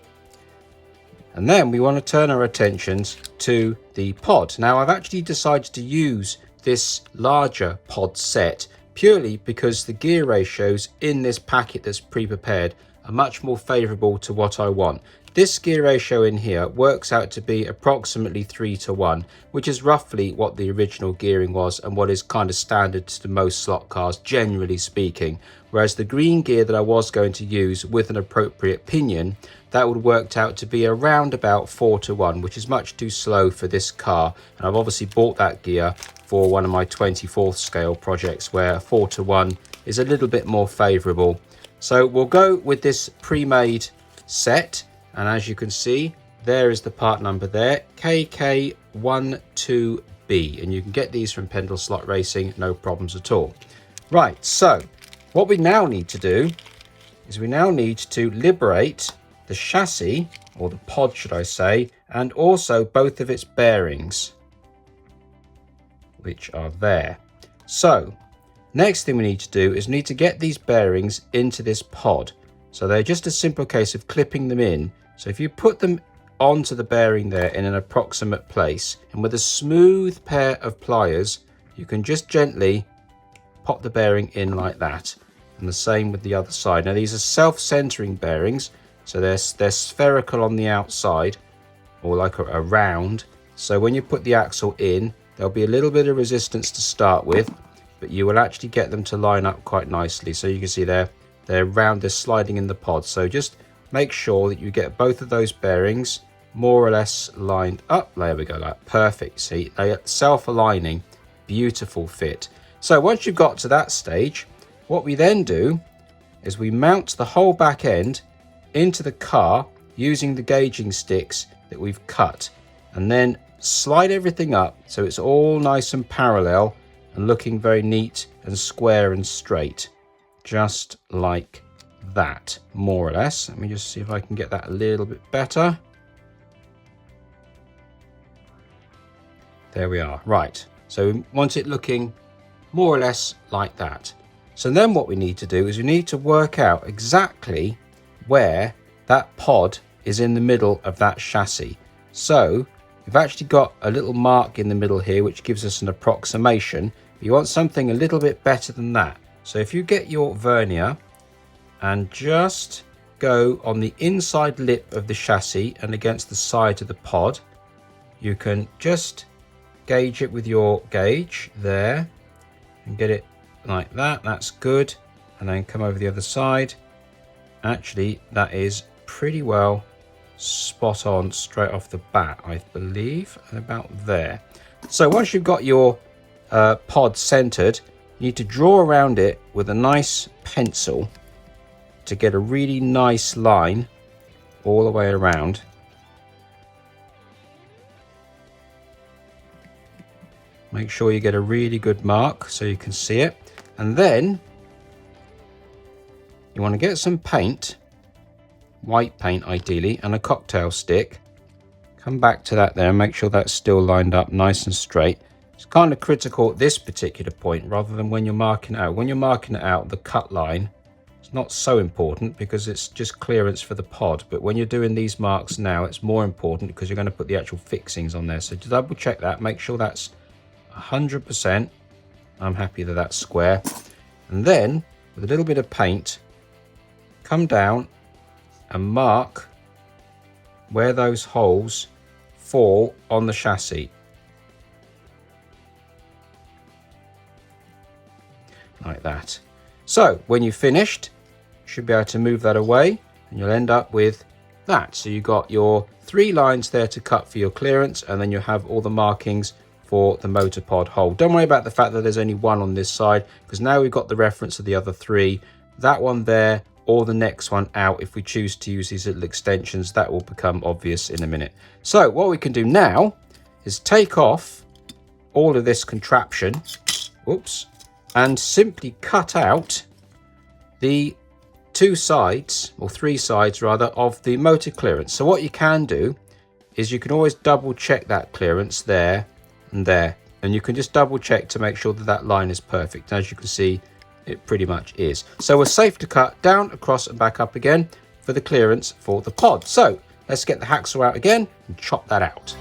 And then we want to turn our attentions to the pod. Now I've actually decided to use this larger pod set purely because the gear ratios in this packet that's pre-prepared are much more favorable to what I want. This gear ratio in here works out to be approximately 3:1, which is roughly what the original gearing was and what is kind of standard to most slot cars, generally speaking. Whereas the green gear that I was going to use with an appropriate pinion, that would worked out to be around about 4:1, which is much too slow for this car. And I've obviously bought that gear for one of my 24th scale projects where 4:1 is a little bit more favorable. So we'll go with this pre-made set. And as you can see, there is the part number there, KK12B. And you can get these from Pendle Slot Racing, no problems at all. Right, so what we now need to do is we now need to liberate the chassis, or the pod should I say, and also both of its bearings, which are there. So next thing we need to do is we need to get these bearings into this pod. So they're just a simple case of clipping them in. So if you put them onto the bearing there in an approximate place, and with a smooth pair of pliers, you can just gently pop the bearing in like that. And the same with the other side. Now these are self-centering bearings, so they're spherical on the outside, or like a round. So when you put the axle in, there'll be a little bit of resistance to start with, but you will actually get them to line up quite nicely. So you can see they're round, they're sliding in the pod. So just make sure that you get both of those bearings more or less lined up. There we go, like perfect. See, they are self-aligning, beautiful fit. So once you've got to that stage, what we then do is we mount the whole back end into the car using the gauging sticks that we've cut, and then slide everything up so it's all nice and parallel and looking very neat and square and straight, just like that, more or less. Let me just see if I can get that a little bit better. There we are. Right, so we want it looking more or less like that. So then what we need to do is we need to work out exactly where that pod is in the middle of that chassis. So we've actually got a little mark in the middle here which gives us an approximation, You want something a little bit better than that. So if you get your vernier and just go on the inside lip of the chassis and against the side of the pod, you can just gauge it with your gauge there and get it like that. That's good. And then come over the other side. Actually, that is pretty well spot on straight off the bat, I believe, about there. So once you've got your pod centered, you need to draw around it with a nice pencil to get a really nice line all the way around. Make sure you get a really good mark so you can see it. And then you want to get some paint, white paint ideally, and a cocktail stick. Come back to that there and make sure that's still lined up nice and straight. It's kind of critical at this particular point rather than when you're marking it out. When you're marking it out, the cut line is not so important because it's just clearance for the pod. But when you're doing these marks now, it's more important because you're going to put the actual fixings on there. So to double check that, make sure that's 100%. I'm happy that that's square. And then with a little bit of paint, come down and mark where those holes fall on the chassis. Like that. So when you've finished, you should be able to move that away and you'll end up with that. So you've got your 3 lines there to cut for your clearance, and then you have all the markings for the motor pod hole. Don't worry about the fact that there's only 1 on this side, because now we've got the reference of the other 3. That one there or the next one out, if we choose to use these little extensions, that will become obvious in a minute. So what we can do now is take off all of this contraption, whoops, and simply cut out the 2 sides, or 3 sides rather, of the motor clearance. So what you can do is you can always double check that clearance there and there, and you can just double check to make sure that that line is perfect. As you can see, it pretty much is. So we're safe to cut down, across and back up again for the clearance for the pod. So let's get the hacksaw out again and chop that out.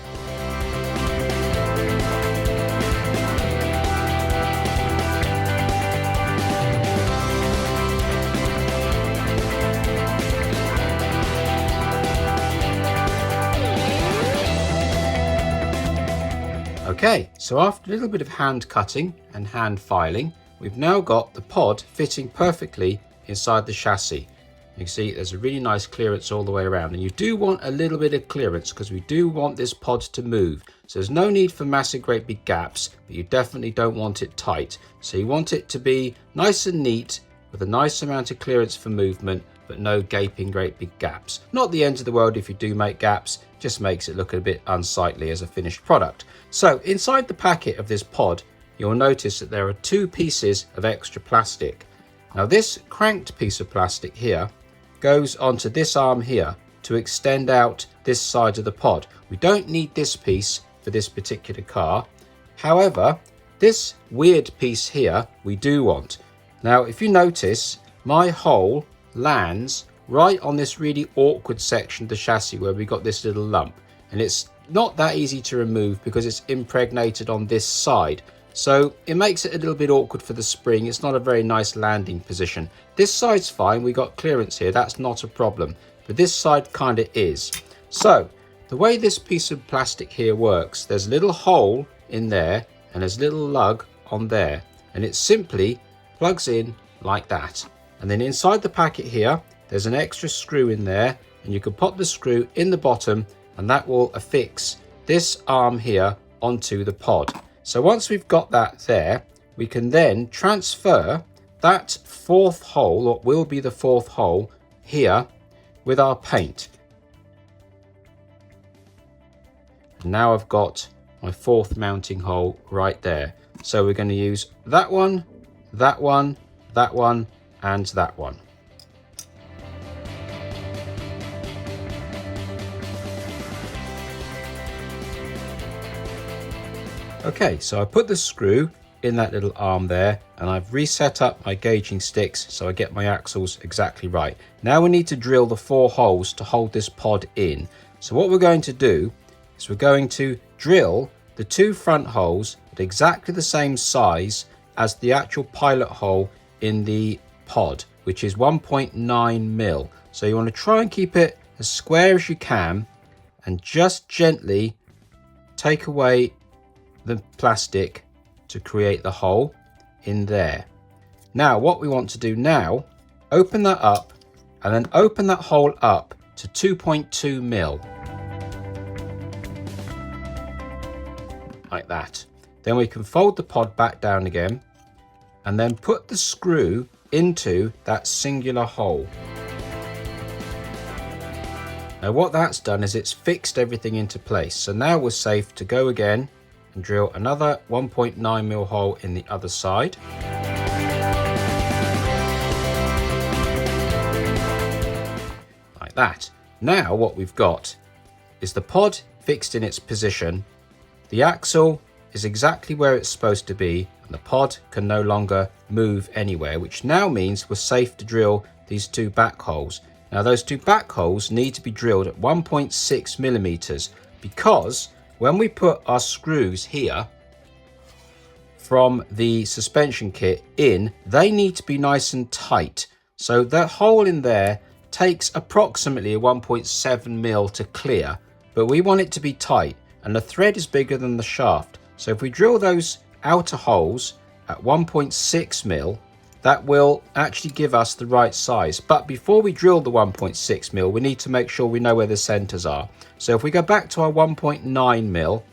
Okay, so after a little bit of hand cutting and hand filing, we've now got the pod fitting perfectly inside the chassis. You can see there's a really nice clearance all the way around, and you do want a little bit of clearance because we do want this pod to move. So there's no need for massive great big gaps, but you definitely don't want it tight. So you want it to be nice and neat with a nice amount of clearance for movement, but no gaping great big gaps. Not the end of the world if you do make gaps, just makes it look a bit unsightly as a finished product. So inside the packet of this pod, you'll notice that there are 2 pieces of extra plastic. Now this cranked piece of plastic here goes onto this arm here to extend out this side of the pod. We don't need this piece for this particular car. However, this weird piece here we do want. Now if you notice, my hole lands right on this really awkward section of the chassis where we got this little lump, and it's not that easy to remove because it's impregnated on this side. So it makes it a little bit awkward for the spring. It's not a very nice landing position. This side's fine, we got clearance here, that's not a problem, but this side kind of is. So the way this piece of plastic here works, there's a little hole in there and there's a little lug on there, and it simply plugs in like that. And then inside the packet here, there's an extra screw in there, and you can pop the screw in the bottom, and that will affix this arm here onto the pod. So once we've got that there, we can then transfer that 4th hole, or will be the 4th hole here, with our paint. And now I've got my 4th mounting hole right there. So we're going to use that one, that one, that one, and that one. Okay, so I put the screw in that little arm there, and I've reset up my gauging sticks so I get my axles exactly right. Now we need to drill the 4 holes to hold this pod in. So what we're going to do is we're going to drill the two front holes at exactly the same size as the actual pilot hole in the pod, which is 1.9 mil. So you want to try and keep it as square as you can and just gently take away the plastic to create the hole in there. Now what we want to do now, open that up and then open that hole up to 2.2 mil. Like that. Then we can fold the pod back down again and then put the screw into that singular hole. Now what that's done is it's fixed everything into place. So now we're safe to go again and drill another 1.9 mil hole in the other side. Like that. Now what we've got is the pod fixed in its position. The axle is exactly where it's supposed to be and the pod can no longer move anywhere, which now means we're safe to drill these two back holes. Now those two back holes need to be drilled at 1.6 millimeters because when we put our screws here from the suspension kit in, they need to be nice and tight. So the hole in there takes approximately a 1.7 mil to clear, but we want it to be tight and the thread is bigger than the shaft. So if we drill those outer holes at 1.6 mil, that will actually give us the right size. But before we drill the 1.6 mil, we need to make sure we know where the centers are. So if we go back to our 1.9 mil,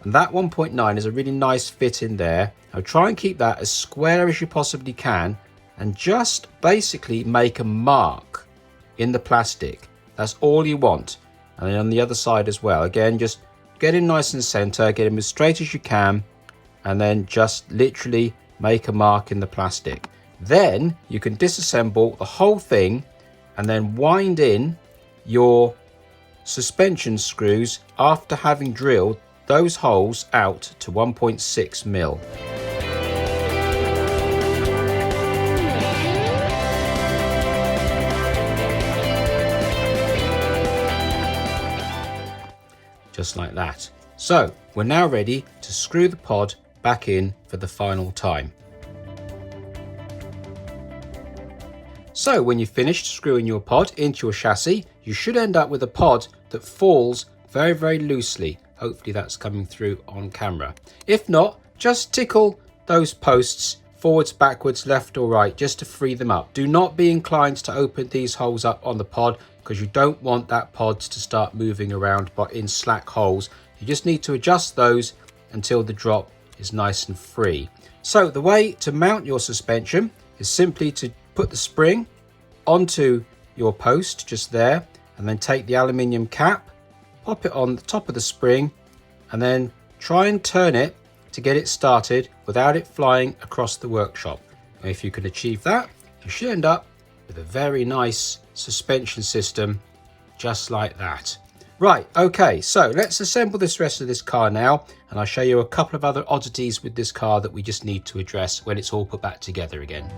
and that 1.9 is a really nice fit in there. Now try and keep that as square as you possibly can and just basically make a mark in the plastic. That's all you want. And then on the other side as well. Again, just get in nice and center, get them as straight as you can, and then just literally make a mark in the plastic. Then you can disassemble the whole thing and then wind in your suspension screws after having drilled those holes out to 1.6 mil. Just like that. So we're now ready to screw the pod back in for the final time. So when you've finished screwing your pod into your chassis, you should end up with a pod that falls very, very loosely. Hopefully that's coming through on camera. If not, just tickle those posts forwards, backwards, left or right, just to free them up. Do not be inclined to open these holes up on the pod because you don't want that pod to start moving around but in slack holes. You just need to adjust those until the drop is nice and free. So the way to mount your suspension is simply to put the spring onto your post just there and then take the aluminium cap, pop it on the top of the spring and then try and turn it to get it started without it flying across the workshop. And if you can achieve that, you should end up with a very nice suspension system just like that. Right, okay, so let's assemble this rest of this car now and I'll show you a couple of other oddities with this car that we just need to address when it's all put back together again.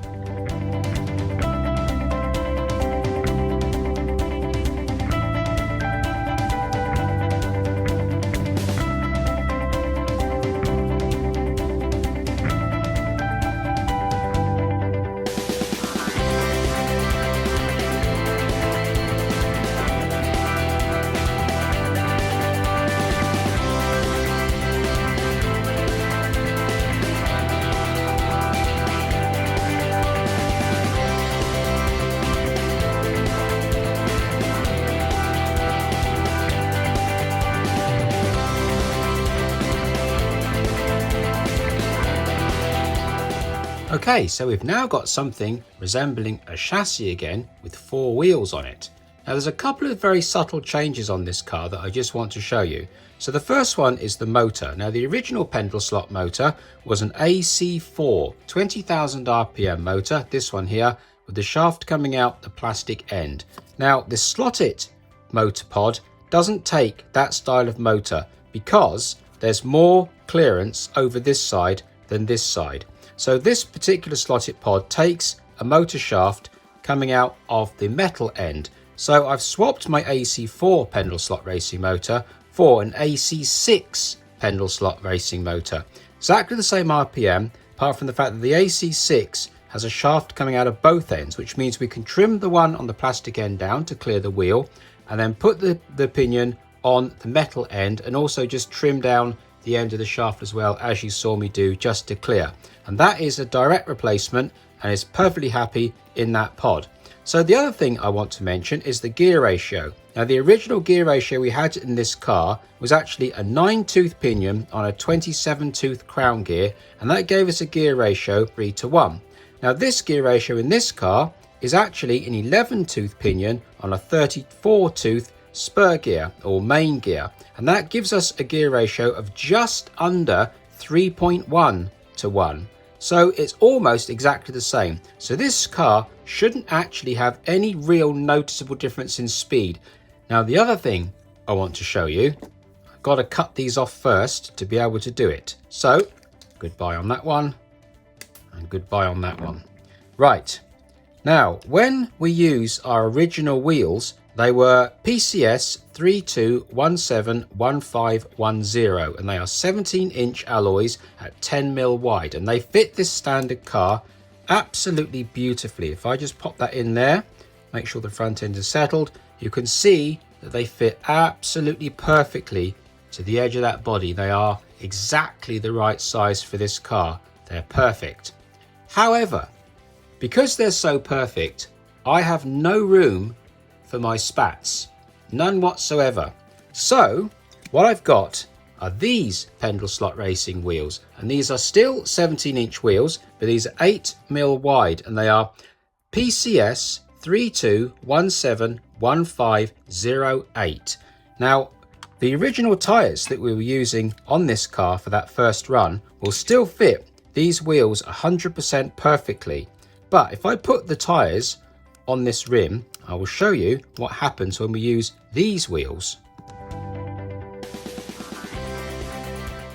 Okay, so we've now got something resembling a chassis again with 4 wheels on it. Now there's a couple of very subtle changes on this car that I just want to show you. So the first one is the motor. Now the original pendle slot motor was an AC4 20,000 RPM motor, this one here, with the shaft coming out the plastic end. Now the slotted motor pod doesn't take that style of motor because there's more clearance over this side than this side. So this particular slotted pod takes a motor shaft coming out of the metal end. So I've swapped my AC4 pendle slot racing motor for an AC6 Pendle slot racing motor. Exactly the same RPM, apart from the fact that the AC6 has a shaft coming out of both ends, which means we can trim the one on the plastic end down to clear the wheel, and then put the pinion on the metal end, and also just trim down the end of the shaft as well, as you saw me do, just to clear. And that is a direct replacement and is perfectly happy in that pod. So the other thing I want to mention is the gear ratio. Now the original gear ratio we had in this car was actually a 9-tooth pinion on a 27-tooth crown gear, and that gave us a gear ratio 3:1. Now this gear ratio in this car is actually an 11-tooth pinion on a 34-tooth spur gear or main gear, and that gives us a gear ratio of just under 3.1:1. So it's almost exactly the same. So this car shouldn't actually have any real noticeable difference in speed. Now the other thing I want to show you, I've got to cut these off first to be able to do it. So goodbye on that one and goodbye on that one. Right, now when we use our original wheels, they were PCS 32171510, and they are 17-inch alloys at 10mm wide, and they fit this standard car absolutely beautifully. If I just pop that in there, make sure the front end is settled, you can see that they fit absolutely perfectly to the edge of that body. They are exactly the right size for this car. They're perfect. However, because they're so perfect, I have no room for my spats, none whatsoever. So what I've got are these Pendle slot racing wheels, and these are still 17-inch wheels, but these are 8mm wide, and they are PCS 32171508. Now the original tyres that we were using on this car for that first run will still fit these wheels 100% perfectly, but if I put the tyres on this rim, I will show you what happens when we use these wheels.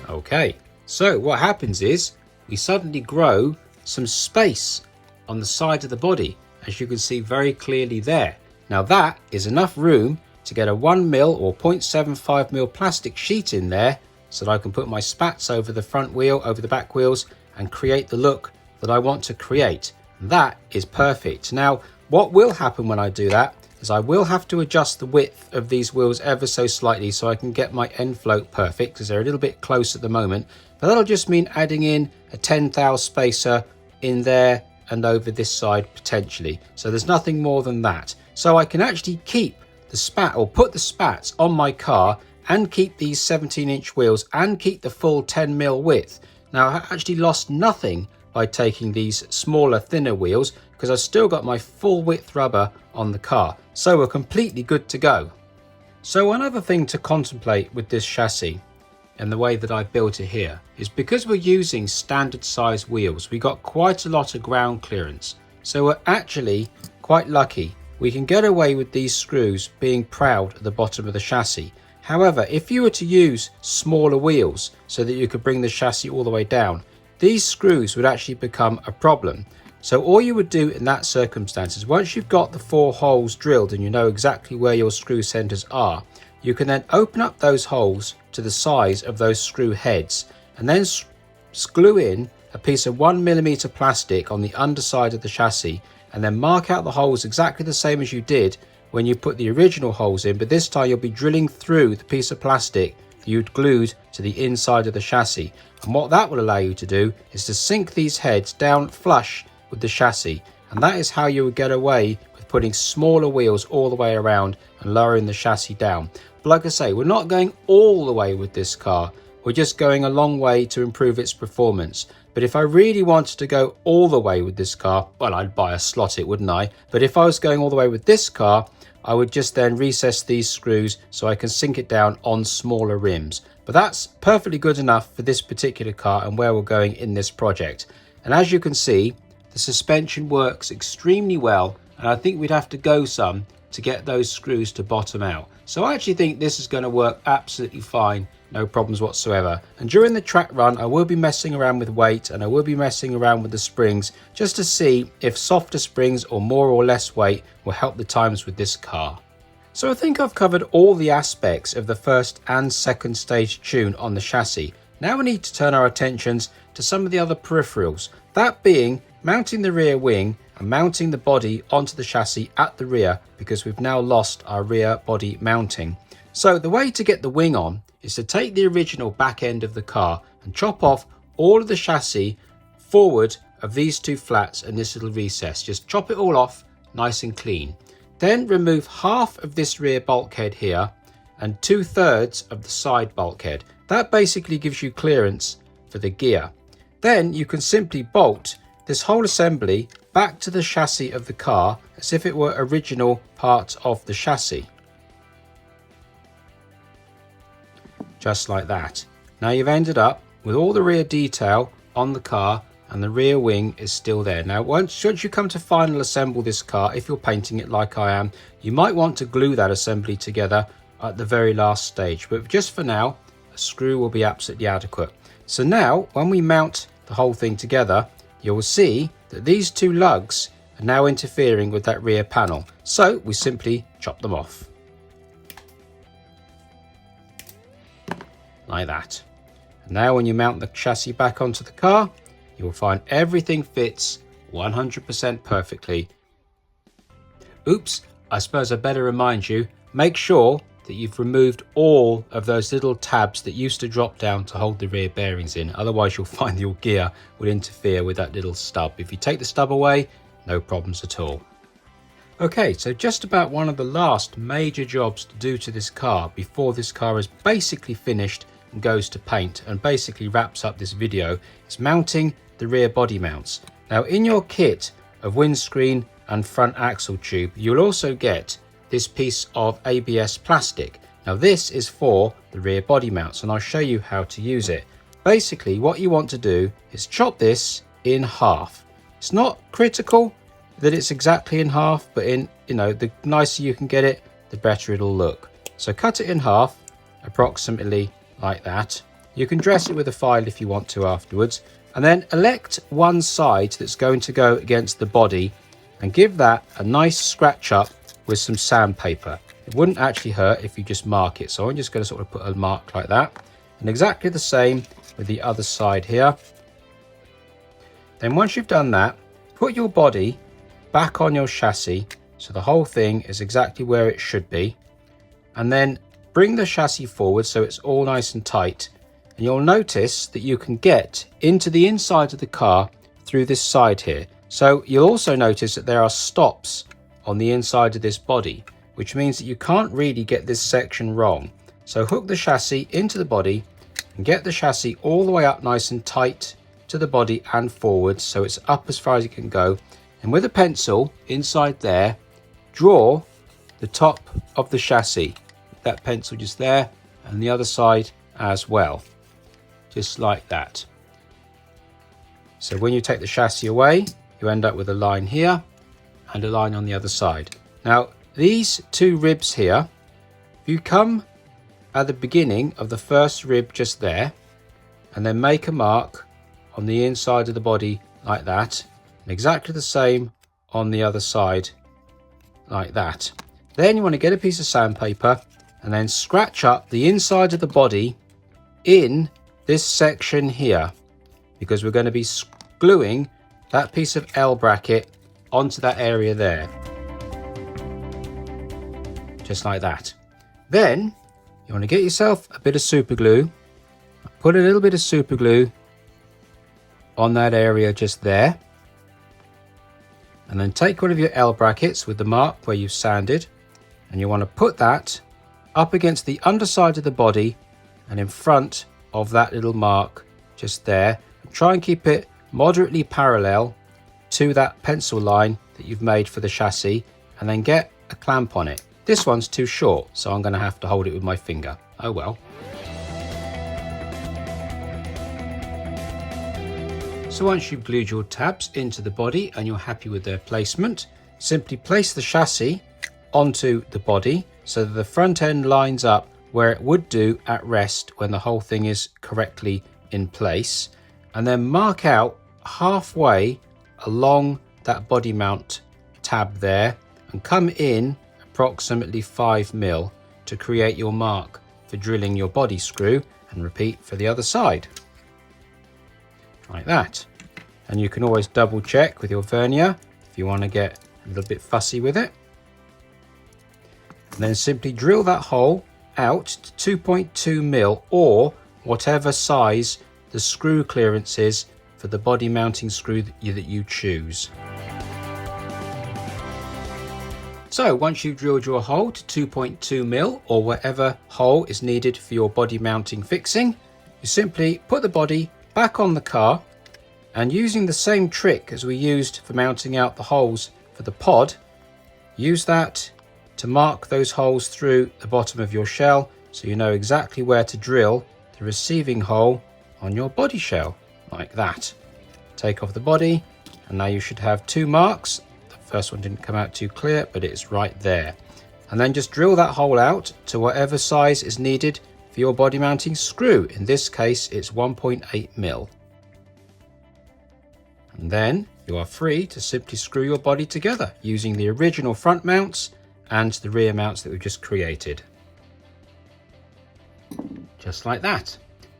Okay, so what happens is we suddenly grow some space on the side of the body, as you can see very clearly there. Now that is enough room to get a 1mm or 0.75mm plastic sheet in there, so that I can put my spats over the front wheel, over the back wheels, and create the look that I want to create. And that is perfect. Now what will happen when I do that is I will have to adjust the width of these wheels ever so slightly so I can get my end float perfect, because they're a little bit close at the moment, but that'll just mean adding in a 10 thou spacer in there and over this side potentially. So there's nothing more than that. So I can actually keep the spat, or put the spats on my car, and keep these 17-inch wheels and keep the full 10mm width. Now I actually lost nothing by taking these smaller, thinner wheels, because I've still got my full width rubber on the car, so we're completely good to go. So another thing to contemplate with this chassis and the way that I built it here is, because we're using standard size wheels, we got quite a lot of ground clearance, so we're actually quite lucky. We can get away with these screws being proud at the bottom of the chassis. However, if you were to use smaller wheels so that you could bring the chassis all the way down, these screws would actually become a problem. So all you would do in that circumstance is, once you've got the 4 holes drilled and you know exactly where your screw centers are, you can then open up those holes to the size of those screw heads, and then glue in a piece of 1mm plastic on the underside of the chassis, and then mark out the holes exactly the same as you did when you put the original holes in, but this time you'll be drilling through the piece of plastic you'd glued to the inside of the chassis. And what that will allow you to do is to sink these heads down flush with the chassis, and that is how you would get away with putting smaller wheels all the way around and lowering the chassis down. But like I say, we're not going all the way with this car, we're just going a long way to improve its performance. But if I really wanted to go all the way with this car, well, I'd buy a slot it, wouldn't I? But if I was going all the way with this car, I would just then recess these screws so I can sink it down on smaller rims. But that's perfectly good enough for this particular car and where we're going in this project. And as you can see, the suspension works extremely well, and I think we'd have to go some to get those screws to bottom out. So I actually think this is going to work absolutely fine, no problems whatsoever. And during the track run, I will be messing around with weight, and I will be messing around with the springs just to see if softer springs or more or less weight will help the times with this car. So I think I've covered all the aspects of the first and second stage tune on the chassis. Now we need to turn our attentions to some of the other peripherals, that being mounting the rear wing and mounting the body onto the chassis at the rear, because we've now lost our rear body mounting. So the way to get the wing on is to take the original back end of the car and chop off all of the chassis forward of these two flats and this little recess. Just chop it all off nice and clean. Then remove half of this rear bulkhead here and 2/3 of the side bulkhead. That basically gives you clearance for the gear. Then you can simply bolt this whole assembly back to the chassis of the car as if it were original part of the chassis. Just like that. Now you've ended up with all the rear detail on the car and the rear wing is still there. Now once you come to final assemble this car, if you're painting it like I am, you might want to glue that assembly together at the very last stage, but just for now a screw will be absolutely adequate. So now when we mount the whole thing together, you will see that these two lugs are now interfering with that rear panel, so we simply chop them off like that. And now when you mount the chassis back onto the car, you will find everything fits 100% perfectly. Oops, I suppose I better remind you, make sure that you've removed all of those little tabs that used to drop down to hold the rear bearings in, otherwise you'll find your gear will interfere with that little stub. If you take the stub away, no problems at all. Okay, so just about one of the last major jobs to do to this car before this car is basically finished and goes to paint and basically wraps up this video is mounting the rear body mounts. Now in your kit of windscreen and front axle tube, you'll also get this piece of ABS plastic. Now this is for the rear body mounts and I'll show you how to use it. Basically what you want to do is chop this in half. It's not critical that it's exactly in half, but the nicer you can get it, the better it'll look. So cut it in half approximately like that. You can dress it with a file if you want to afterwards, and then elect one side that's going to go against the body and give that a nice scratch up with some sandpaper. It wouldn't actually hurt if you just mark it, so I'm just going to sort of put a mark like that, and exactly the same with the other side here. Then once you've done that, put your body back on your chassis so the whole thing is exactly where it should be, and then bring the chassis forward so it's all nice and tight, and you'll notice that you can get into the inside of the car through this side here. So you'll also notice that there are stops on the inside of this body, which means that you can't really get this section wrong. So hook the chassis into the body and get the chassis all the way up nice and tight to the body and forward so it's up as far as it can go, and with a pencil inside there, draw the top of the chassis. That pencil just there, and the other side as well, just like that. So when you take the chassis away, you end up with a line here and a line on the other side. Now these two ribs here, if you come at the beginning of the first rib just there and then make a mark on the inside of the body like that, and exactly the same on the other side like that. Then you want to get a piece of sandpaper and then scratch up the inside of the body in this section here, because we're going to be gluing that piece of L bracket onto that area there, just like that. Then you want to get yourself a bit of super glue, put a little bit of super glue on that area just there, and then take one of your L brackets with the mark where you've sanded, and you want to put that up against the underside of the body and in front of that little mark just there. Try and keep it moderately parallel to that pencil line that you've made for the chassis, and then get a clamp on it. This one's too short, so I'm going to have to hold it with my finger. Oh well. So once you've glued your tabs into the body and you're happy with their placement, simply place the chassis onto the body so that the front end lines up where it would do at rest when the whole thing is correctly in place, and then mark out halfway along that body mount tab there and come in approximately 5mm to create your mark for drilling your body screw, and repeat for the other side. Like that. And you can always double check with your vernier if you want to get a little bit fussy with it. And then simply drill that hole out to 2.2mm or whatever size the screw clearance is for the body mounting screw that you choose. So once you've drilled your hole to 2.2mm or whatever hole is needed for your body mounting fixing, you simply put the body back on the car, and using the same trick as we used for mounting out the holes for the pod, use that to mark those holes through the bottom of your shell so you know exactly where to drill the receiving hole on your body shell, like that. Take off the body, and now you should have 2 marks. The first one didn't come out too clear, but it's right there. And then just drill that hole out to whatever size is needed for your body mounting screw. In this case, it's 1.8mm. And then you are free to simply screw your body together using the original front mounts and the rear mounts that we've just created. Just like that.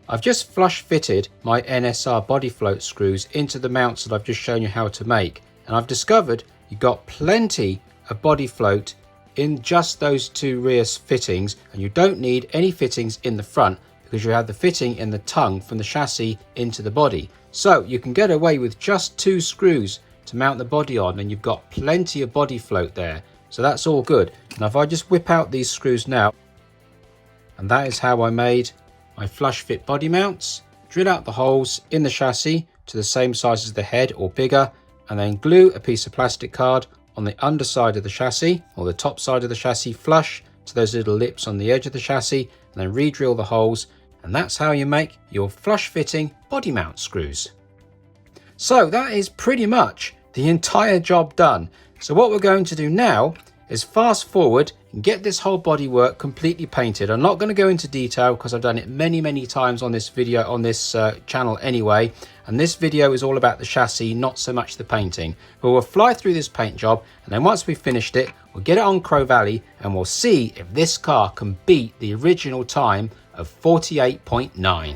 I've just flush fitted my NSR body float screws into the mounts that I've just shown you how to make, and I've discovered you've got plenty of body float in just those 2 rear fittings, and you don't need any fittings in the front because you have the fitting in the tongue from the chassis into the body. So you can get away with just 2 screws to mount the body on, and you've got plenty of body float there. So that's all good. Now if I just whip out these screws now, and that is how I made my flush fit body mounts. Drill out the holes in the chassis to the same size as the head or bigger, and then glue a piece of plastic card on the underside of the chassis or the top side of the chassis flush to those little lips on the edge of the chassis, and then re-drill the holes. And that's how you make your flush fitting body mount screws. So that is pretty much the entire job done. So what we're going to do now is fast forward and get this whole bodywork completely painted. I'm not going to go into detail because I've done it many times on this video, on this channel anyway. And this video is all about the chassis, not so much the painting. But we'll fly through this paint job, and then once we've finished it, we'll get it on Crow Valley, and we'll see if this car can beat the original time of 48.9.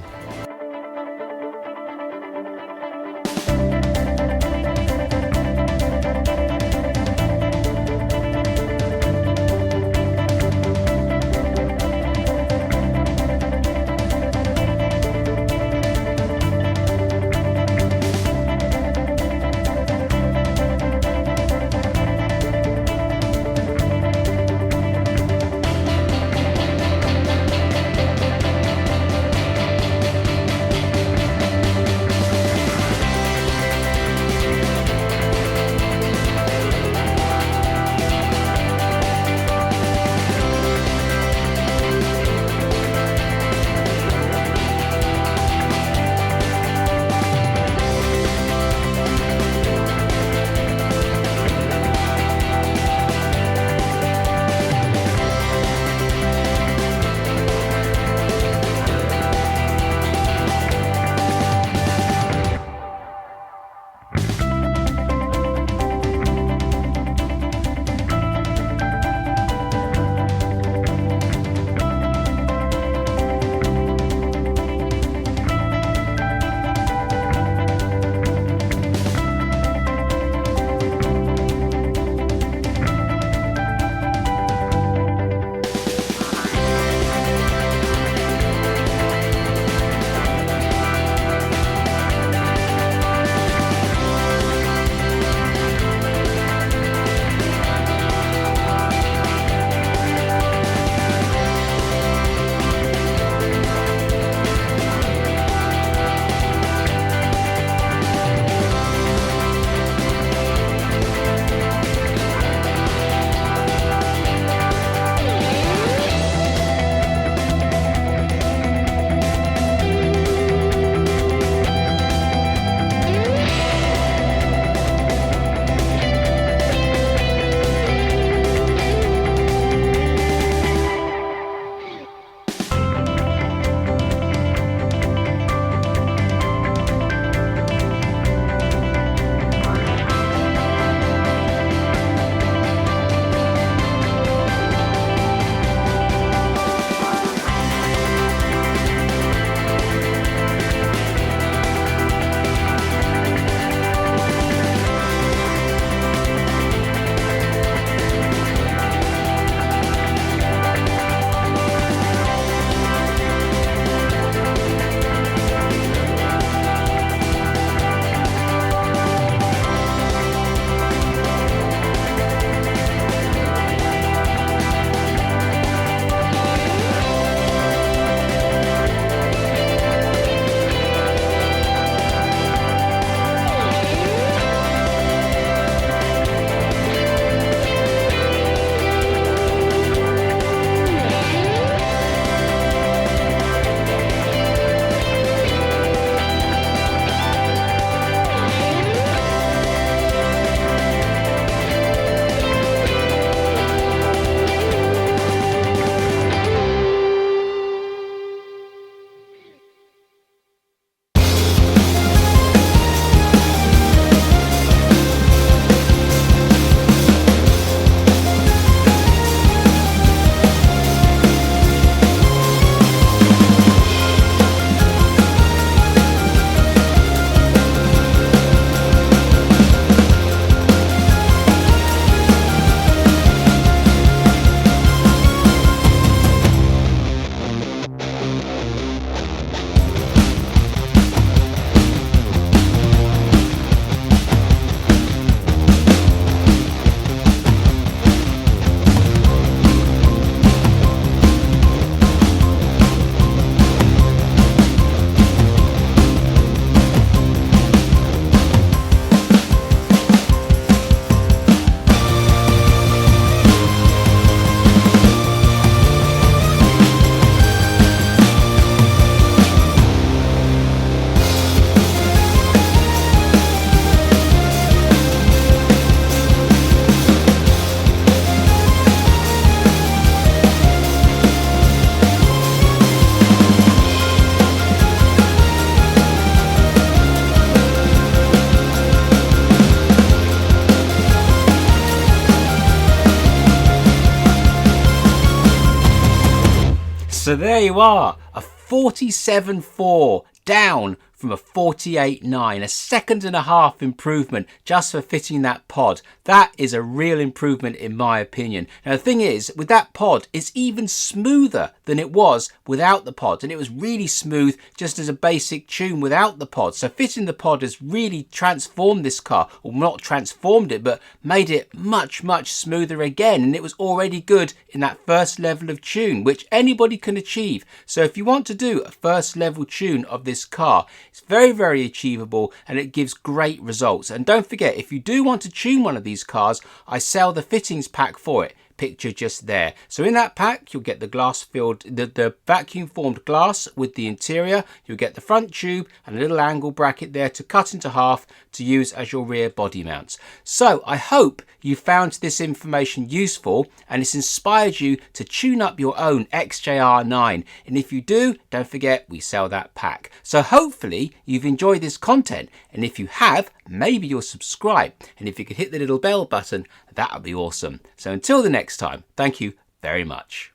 So there you are, a 47.4 down from a 48.9, a second and a half improvement just for fitting that pod. That is a real improvement in my opinion. Now the thing is, with that pod, it's even smoother than it was without the pod, and it was really smooth just as a basic tune without the pod. So fitting the pod has really transformed this car, or not transformed it, but made it much smoother again, and it was already good in that first level of tune, which anybody can achieve. So if you want to do a first level tune of this car, it's very achievable and it gives great results. And don't forget, if you do want to tune one of these cars, I sell the fittings pack for it. Picture just there. So in that pack you'll get the glass filled, the vacuum formed glass with the interior. You'll get the front tube and a little angle bracket there to cut into half to use as your rear body mounts. So I hope you found this information useful and it's inspired you to tune up your own XJR9, and if you do, don't forget we sell that pack. So hopefully you've enjoyed this content, and if you have, maybe you'll subscribe, and if you could hit the little bell button, that would be awesome. So until the next time, thank you very much.